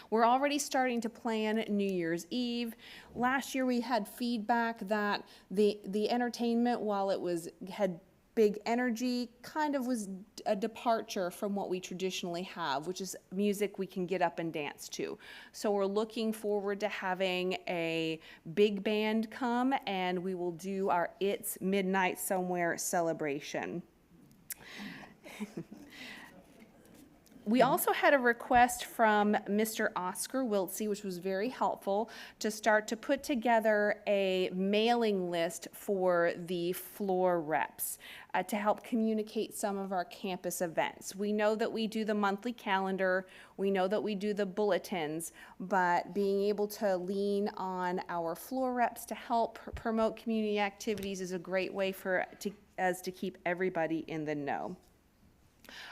We're already starting to plan New Year's Eve. Last year we had feedback that the entertainment, while it had big energy, kind of was a departure from what we traditionally have, which is music we can get up and dance to. So we're looking forward to having a big band come, and we will do our It's Midnight Somewhere celebration. We also had a request from Mr. Oscar Wiltsey, which was very helpful, to start to put together a mailing list for the floor reps to help communicate some of our campus events. We know that we do the monthly calendar, we know that we do the bulletins, but being able to lean on our floor reps to help promote community activities is a great way for us to keep everybody in the know.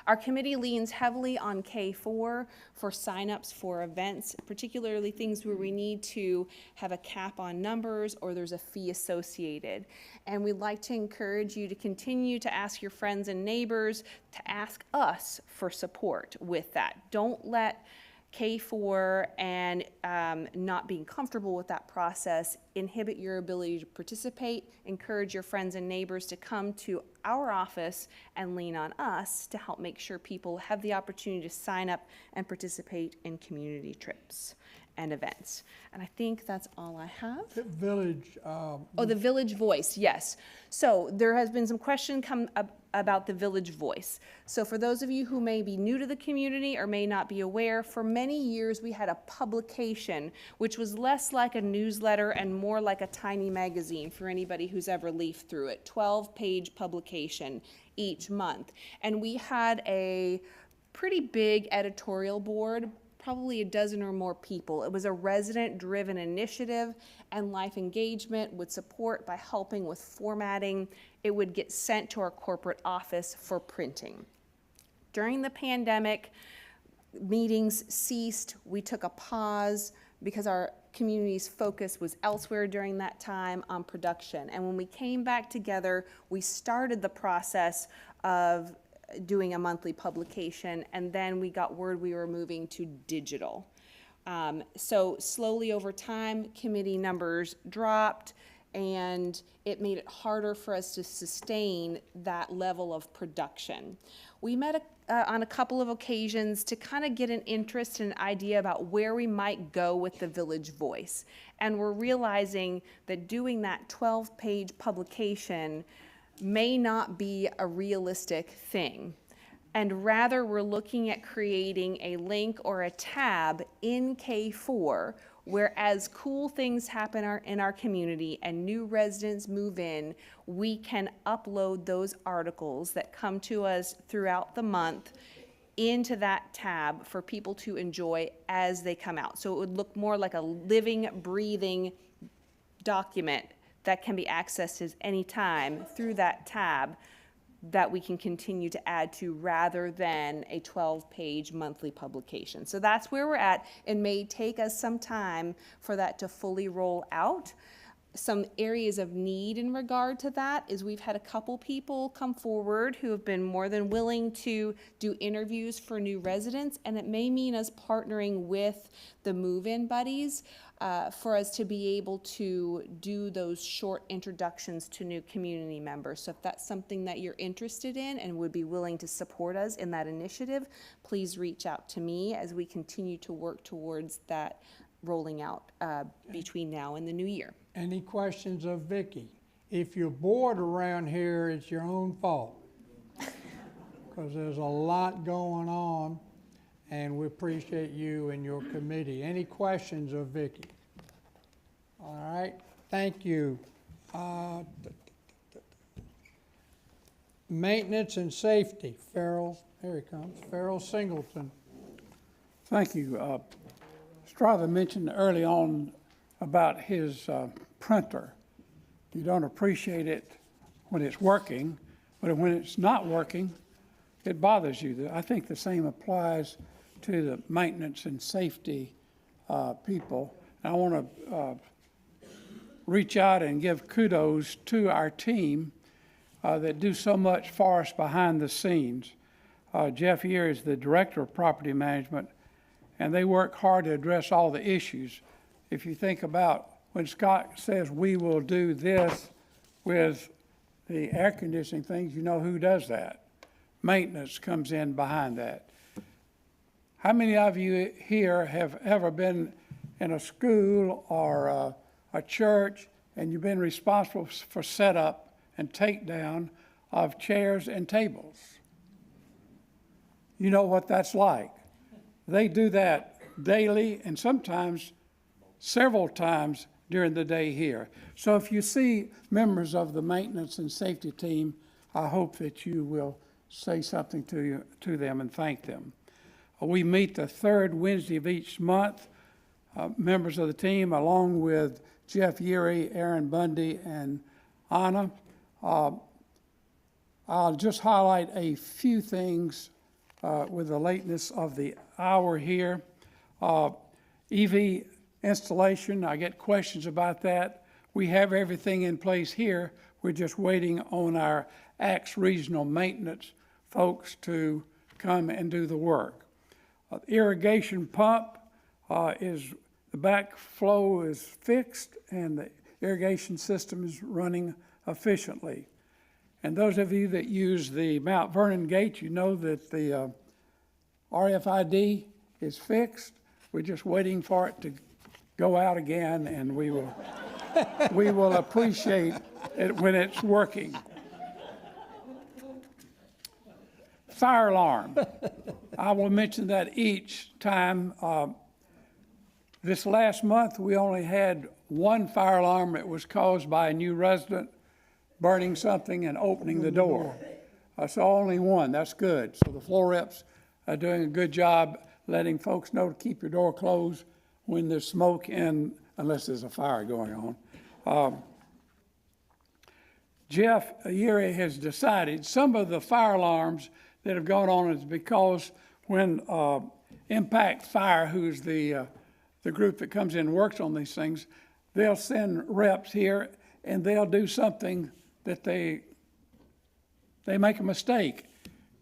Our committee leans heavily on K4 for signups for events, particularly things where we need to have a cap on numbers or there's a fee associated. And we'd like to encourage you to continue to ask your friends and neighbors to ask us for support with that. Don't let K4 and not being comfortable with that process inhibit your ability to participate. Encourage your friends and neighbors to come to our office and lean on us to help make sure people have the opportunity to sign up and participate in community trips and events. And I think that's all I have. The village. Oh, the Village Voice, yes. So there has been some question come up about the Village Voice. So for those of you who may be new to the community or may not be aware, for many years we had a publication which was less like a newsletter and more like a tiny magazine for anybody who's ever leafed through it. 12-page publication each month. And we had a pretty big editorial board, probably a dozen or more people. It was a resident-driven initiative, and Life Engagement would support by helping with formatting. It would get sent to our corporate office for printing. During the pandemic, meetings ceased. We took a pause because our community's focus was elsewhere during that time on production. And when we came back together, we started the process of doing a monthly publication, and then we got word we were moving to digital. So slowly over time, committee numbers dropped, and it made it harder for us to sustain that level of production. We met on a couple of occasions to kind of get an interest and an idea about where we might go with the Village Voice. And we're realizing that doing that 12-page publication may not be a realistic thing. And rather, we're looking at creating a link or a tab in K4 where, as cool things happen in our community and new residents move in, we can upload those articles that come to us throughout the month into that tab for people to enjoy as they come out. So it would look more like a living, breathing document that can be accessed at any time through that tab that we can continue to add to rather than a 12-page monthly publication. So that's where we're at. It may take us some time for that to fully roll out. Some areas of need in regard to that is we've had a couple people come forward who have been more than willing to do interviews for new residents, and it may mean us partnering with the move-in buddies for us to be able to do those short introductions to new community members. So if that's something that you're interested in and would be willing to support us in that initiative, please reach out to me as we continue to work towards that rolling out between now and the new year. Any questions of Vicki? If you're bored around here, it's your own fault. Because there's a lot going on, and we appreciate you and your committee. Any questions of Vicki? All right, thank you. Maintenance and safety, Farrell, here he comes, Farrell Singleton. Thank you. Strother mentioned early on about his printer. You don't appreciate it when it's working, but when it's not working, it bothers you. I think the same applies to the maintenance and safety people. I want to reach out and give kudos to our team that do so much for us behind the scenes. Jeff Year is the Director of Property Management, and they work hard to address all the issues. If you think about when Scott says we will do this with the air conditioning things, you know who does that. Maintenance comes in behind that. How many of you here have ever been in a school or a church and you've been responsible for setup and takedown of chairs and tables? You know what that's like. They do that daily and sometimes several times during the day here. So if you see members of the maintenance and safety team, I hope that you will say something to them and thank them. We meet the third Wednesday of each month. Members of the team, along with Jeff Yeary, Aaron Bundy, and Anna. I'll just highlight a few things with the lateness of the hour here. EV installation, I get questions about that. We have everything in place here. We're just waiting on our ACTS regional maintenance folks to come and do the work. Irrigation pump is, the backflow is fixed and the irrigation system is running efficiently. And those of you that use the Mount Vernon gate, you know that the RFID is fixed. We're just waiting for it to go out again, and we will we will appreciate it when it's working. Fire alarm. I will mention that each time. This last month, we only had one fire alarm that was caused by a new resident burning something and opening the door. So only one, that's good. So the floor reps are doing a good job letting folks know to keep your door closed when there's smoke in, unless there's a fire going on. Jeff Yeary has decided some of the fire alarms that have gone on is because when Impact Fire, who's the group that comes in and works on these things, they'll send reps here and they'll do something that they make a mistake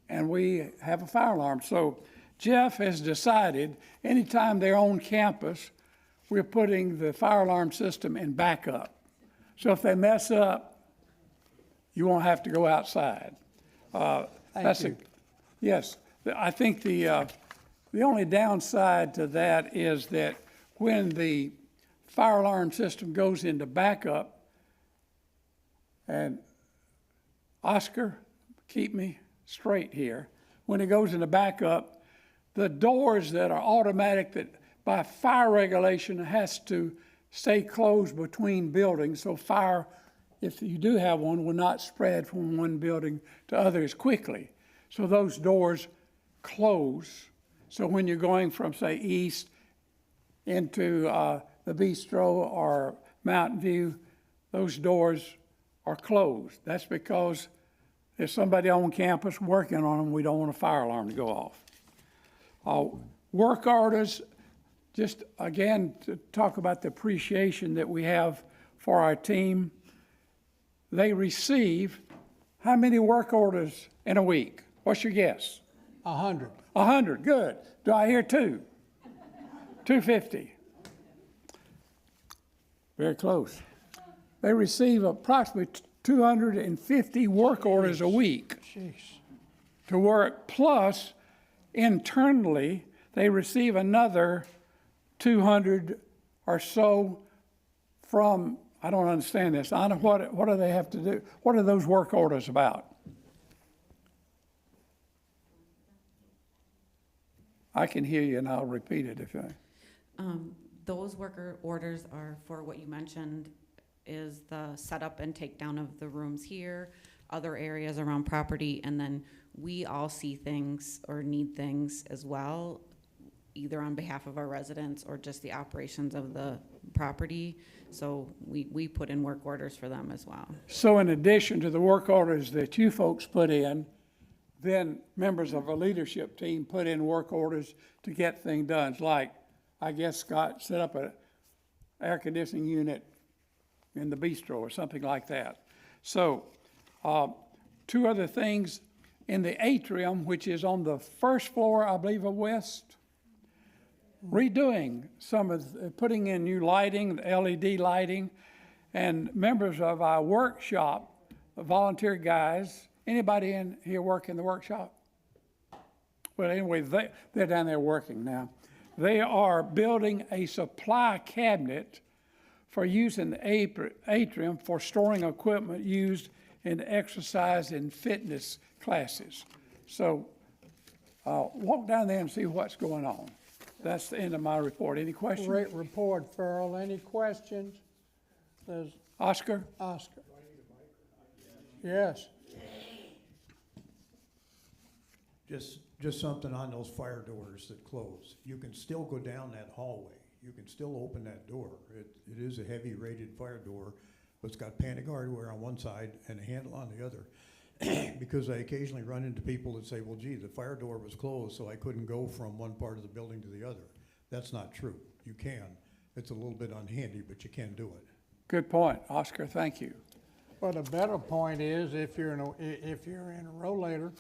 and we have a fire alarm. So Jeff has decided anytime they're on campus, we're putting the fire alarm system in backup. So if they mess up, you won't have to go outside. Thank you. Yes, I think the only downside to that is that when the fire alarm system goes into backup, and Oscar, keep me straight here, when it goes into backup, the doors that are automatic that by fire regulation has to stay closed between buildings, so fire, if you do have one, will not spread from one building to others quickly. So those doors close. So when you're going from, say, east into the bistro or Mountain View, those doors are closed. That's because there's somebody on campus working on them. We don't want a fire alarm to go off. Work orders, just again to talk about the appreciation that we have for our team. They receive how many work orders in a week? What's your guess? 100. 100, good. Do I hear two? 250. Very close. They receive approximately 250 work orders a week to work, plus internally they receive another 200 or so from, I don't understand this, Anna, what do they have to do? What are those work orders about? I can hear you and I'll repeat it if I. Those worker orders are for what you mentioned, is the setup and takedown of the rooms here, other areas around property, and then we all see things or need things as well, either on behalf of our residents or just the operations of the property. So we put in work orders for them as well. So in addition to the work orders that you folks put in, then members of a leadership team put in work orders to get things done. It's like, I guess Scott set up an air conditioning unit in the bistro or something like that. So two other things. In the atrium, which is on the first floor, I believe, of West, redoing some of, putting in new lighting, LED lighting, and members of our workshop, volunteer guys. Anybody in here work in the workshop? Well, anyway, they're down there working now. They are building a supply cabinet for use in the atrium for storing equipment used in exercise and fitness classes. So walk down there and see what's going on. That's the end of my report. Any questions? Great report, Farrell. Any questions? There's Oscar? Oscar. Yes. Just something on those fire doors that close. You can still go down that hallway. You can still open that door. It is a heavy rated fire door, but it's got panic hardware on one side and a handle on the other. Because I occasionally run into people that say, well, gee, the fire door was closed, so I couldn't go from one part of the building to the other. That's not true. You can. It's a little bit unhandy, but you can do it. Good point, Oscar. Thank you. But a better point is if you're in a rollator,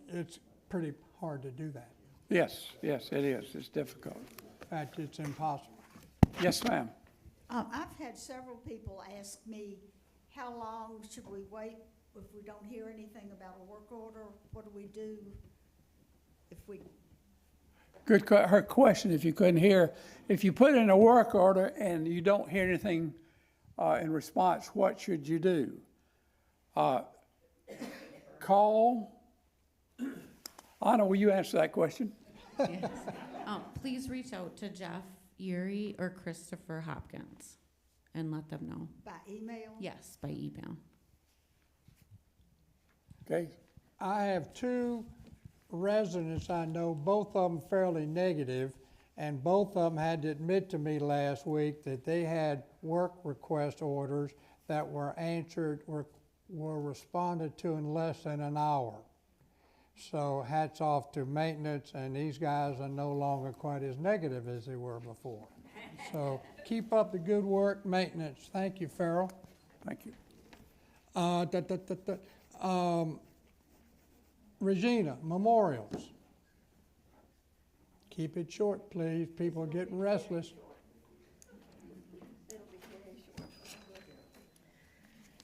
it's pretty hard to do that. Yes, yes, it is. It's difficult. In fact, it's impossible. Yes, ma'am. I've had several people ask me, how long should we wait if we don't hear anything about a work order? What do we do if we... Good, her question, if you couldn't hear, if you put in a work order and you don't hear anything in response, what should you do? Call. Anna, will you answer that question? Yes. Please reach out to Jeff Urey or Christopher Hopkins and let them know. By email? Yes, by email. Okay. I have two residents I know, both of them fairly negative, and both of them had to admit to me last week that they had work request orders that were answered, were responded to in less than an hour. So hats off to maintenance, and these guys are no longer quite as negative as they were before. So keep up the good work, maintenance. Thank you, Farrell. Thank you. Regina, memorials. Keep it short, please. People are getting restless.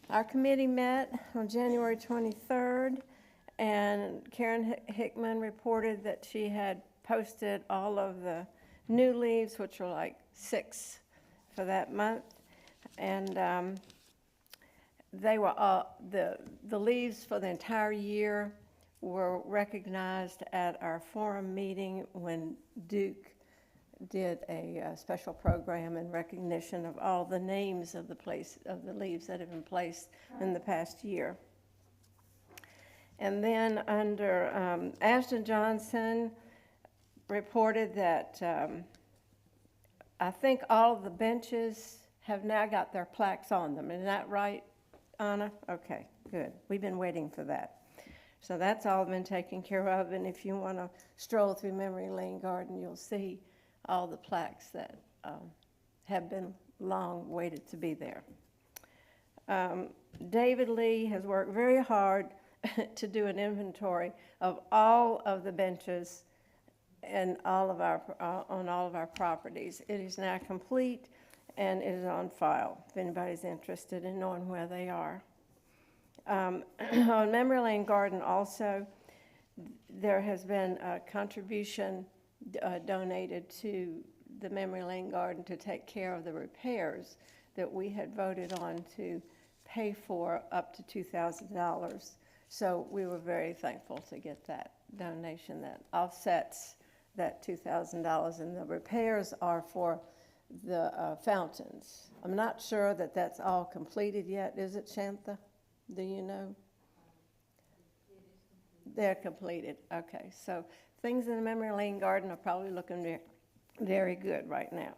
Our committee met on January 23rd, and Karen Hickman reported that she had posted all of the new leaves, which were like 6 for that month. And they were, the leaves for the entire year were recognized at our forum meeting when Duke did a special program in recognition of all the names of the leaves that have been placed in the past year. And then under Ashton Johnson reported that I think all of the benches have now got their plaques on them. Isn't that right, Anna? Okay, good. We've been waiting for that. So that's all been taken care of. And if you want to stroll through Memory Lane Garden, you'll see all the plaques that have been long waited to be there. David Lee has worked very hard to do an inventory of all of the benches and all of our, on all of our properties. It is now complete and it is on file if anybody's interested in knowing where they are. On Memory Lane Garden also, there has been a contribution donated to the Memory Lane Garden to take care of the repairs that we had voted on to pay for up to $2,000. So we were very thankful to get that donation that offsets that $2,000, and the repairs are for the fountains. I'm not sure that that's all completed yet, is it, Shantha? Do you know? They're completed. Okay, so things in the Memory Lane Garden are probably looking very, very good right now.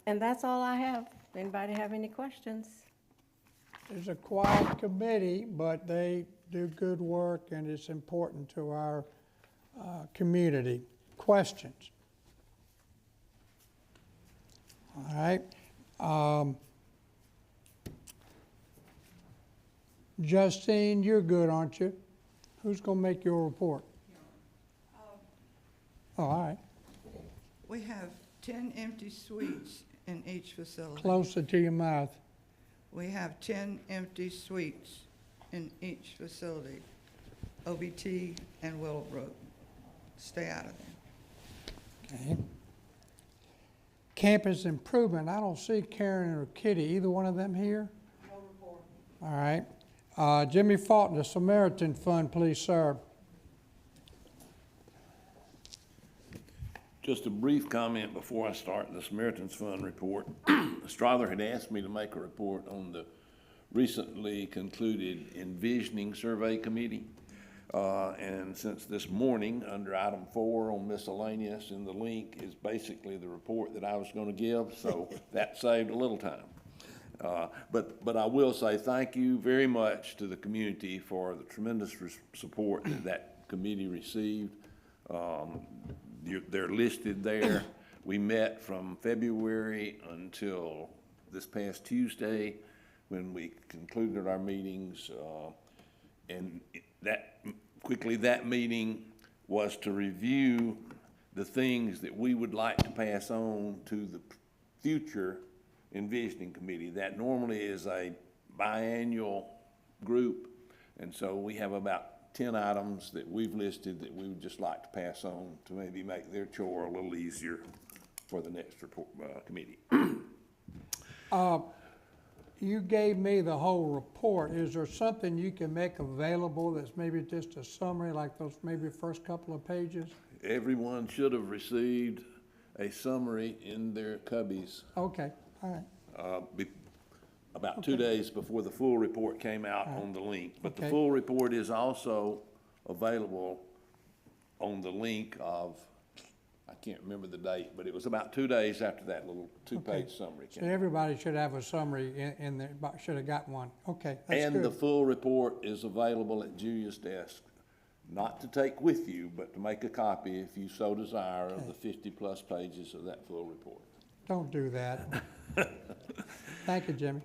And that's all I have. Anybody have any questions? It's a quiet committee, but they do good work, and it's important to our community. Questions? All right. Justine, you're good, aren't you? Who's going to make your report? Oh, all right. We have 10 empty suites in each facility. Closer to your mouth. We have 10 empty suites in each facility, OBT and Willowbrook. Stay out of there. Okay. Campus improvement, I don't see Karen or Kitty, either one of them here? No report. All right. Jimmy Fulton, the Samaritan Fund, please, sir. Just a brief comment before I start the Samaritan's Fund report. Strother had asked me to make a report on the recently concluded Envisioning Survey Committee. And since this morning, under item 4 on miscellaneous, in the link is basically the report that I was going to give, so that saved a little time. But I will say thank you very much to the community for the tremendous support that committee received. They're listed there. We met from February until this past Tuesday when we concluded our meetings. And that meeting was to review the things that we would like to pass on to the future Envisioning Committee. That normally is a biannual group, and so we have about 10 items that we've listed that we would just like to pass on to maybe make their chore a little easier for the next report, committee. You gave me the whole report. Is there something you can make available that's maybe just a summary, like those maybe first couple of pages? Everyone should have received a summary in their cubbies. Okay, all right. About 2 days before the full report came out on the link. But the full report is also available on the link of, I can't remember the date, but it was about 2 days after that little two-page summary So came out. everybody should have a summary in there, should have got one. Okay, that's And good. the full report is available at Julia's desk, not to take with you, but to make a copy if you so desire of the 50-plus pages of that full report. Don't do that. Thank you, Jimmy.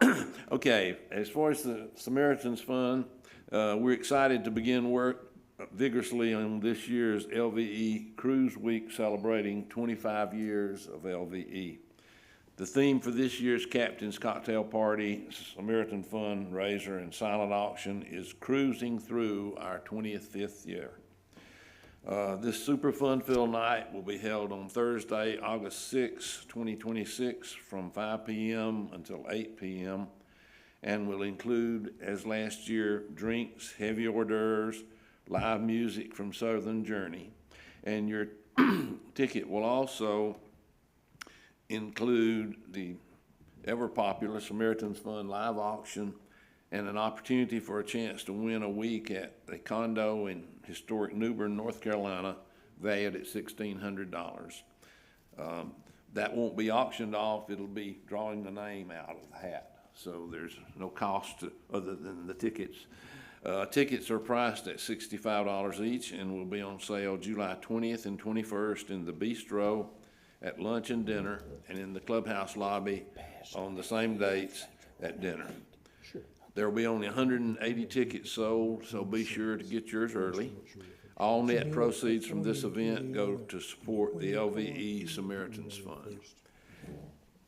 Okay, as far as the Samaritan's Fund, we're excited to begin work vigorously on this year's LVE Cruise Week celebrating 25 years of LVE. The theme for this year's Captain's Cocktail Party, Samaritan Fundraiser, and Silent Auction is Cruising Through Our 25th Year. This super fun-filled night will be held on Thursday, August 6, 2026, from 5 p.m. until 8 p.m. and will include, as last year, drinks, heavy hors d'oeuvres, live music from Southern Journey. And your ticket will also include the ever-popular Samaritan's Fund live auction and an opportunity for a chance to win a week at a condo in historic New Bern, North Carolina, valued at $1,600. That won't be auctioned off. It'll be drawing the name out of the hat. So there's no cost other than the tickets. Tickets are priced at $65 each and will be on sale July 20th and 21st in the bistro, at lunch and dinner, and in the clubhouse lobby on the same dates at dinner. There will be only 180 tickets sold, so be sure to get yours early. All net proceeds from this event go to support the LVE Samaritan's Fund.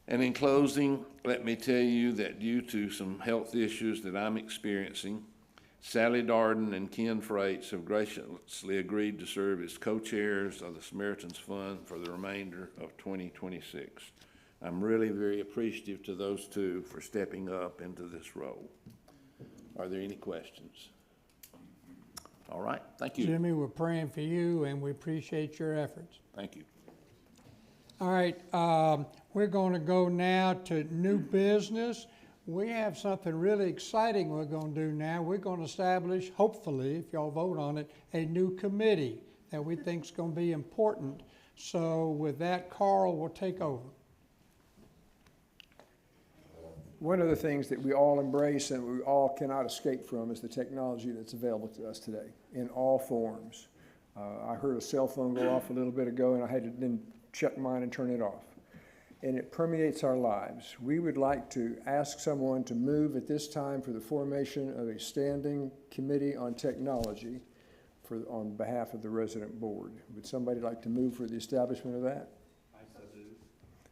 And in closing, let me tell you that due to some health issues that I'm experiencing, Sally Darden and Ken Freites have graciously agreed to serve as co-chairs of the Samaritan's Fund for the remainder of 2026. I'm really very appreciative to those two for stepping up into this role. Are there any questions? All right, thank you. Jimmy, we're praying for you, and we appreciate your efforts. Thank you. All right, we're going to go now to new business. We have something really exciting we're going to do now. We're going to establish, hopefully, if y'all vote on it, a new committee that we think is going to be important. So with that, Carl will take over. One of the things that we all embrace and we all cannot escape from is the technology that's available to us today in all forms. I heard a cell phone go off a little bit ago, and I had to then shut mine and turn it off. And it permeates our lives. We would like to ask someone to move at this time for the formation of a standing committee on technology on behalf of the resident board. Would somebody like to move for the establishment of that? I so do.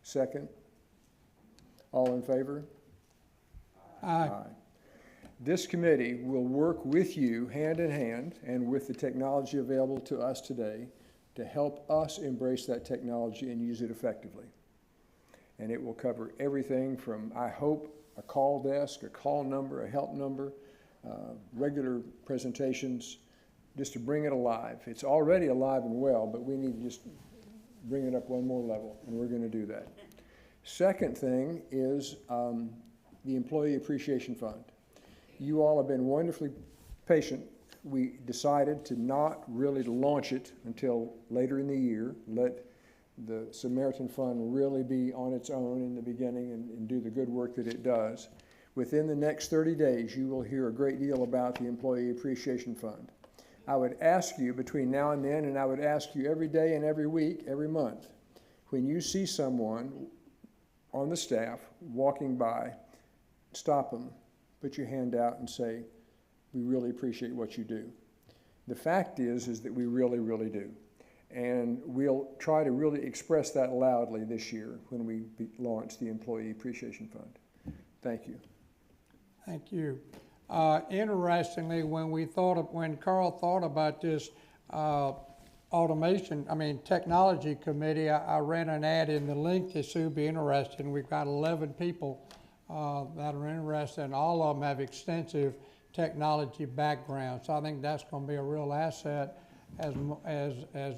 Second? All in favor? Aye. Aye. This committee will work with you hand in hand and with the technology available to us today to help us embrace that technology and use it effectively. And it will cover everything from, I hope, a call desk, a call number, a help number, regular presentations, just to bring it alive. It's already alive and well, but we need to just bring it up one more level, and we're going to do that. Second thing is the Employee Appreciation Fund. You all have been wonderfully patient. We decided to not really launch it until later in the year, let the Samaritan Fund really be on its own in the beginning and do the good work that it does. Within the next 30 days, you will hear a great deal about the Employee Appreciation Fund. I would ask you between now and then, and I would ask you every day and every week, every month, when you see someone on the staff walking by, stop them, put your hand out and say, we really appreciate what you do. The fact is that we really, really do. And we'll try to really express that loudly this year when we launch the Employee Appreciation Fund. Thank you. Thank you. Interestingly, when Carl thought about this technology committee, I ran an ad in the link to Sue be interested, and we've got 11 people that are interested, and all of them have extensive technology backgrounds. So I think that's going to be a real asset as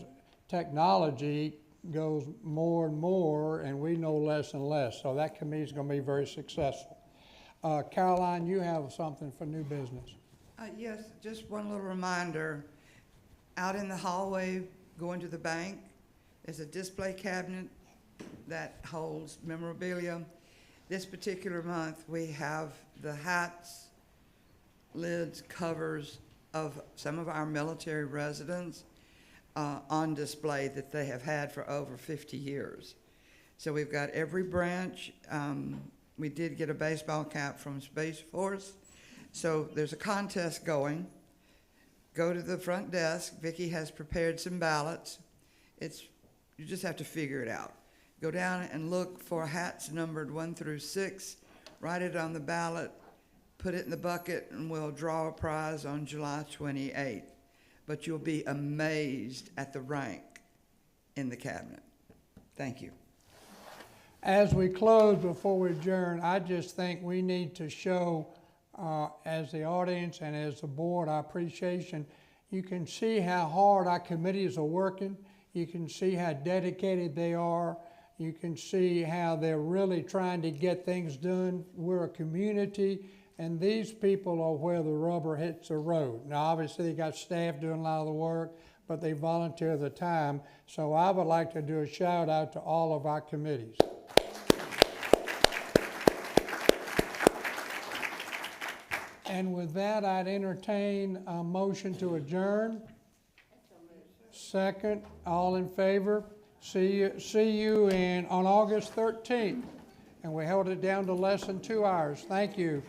technology goes more and more, and we know less and less. So that committee is going to be very successful. Caroline, you have something for new business. Yes, just one little reminder. Out in the hallway going to the bank, there's a display cabinet that holds memorabilia. This particular month, we have the hats, lids, covers of some of our military residents on display that they have had for over 50 years. So we've got every branch. We did get a baseball cap from Space Force. So there's a contest going. Go to the front desk. Vicki has prepared some ballots. You just have to figure it out. Go down and look for hats numbered 1 through 6. Write it on the ballot. Put it in the bucket, and we'll draw a prize on July 28th. But you'll be amazed at the rank in the cabinet. Thank you. As we close, before we adjourn, I just think we need to show, as the audience and as the board, our appreciation. You can see how hard our committees are working. You can see how dedicated they are. You can see how they're really trying to get things done. We're a community, and these people are where the rubber hits the road. Now, obviously, they got staff doing a lot of the work, but they volunteer the time. So I would like to do a shout out to all of our committees. And with that, I'd entertain a motion to adjourn. Second, all in favor? See you on August 13th. And we held it down to less than 2 hours. Thank you.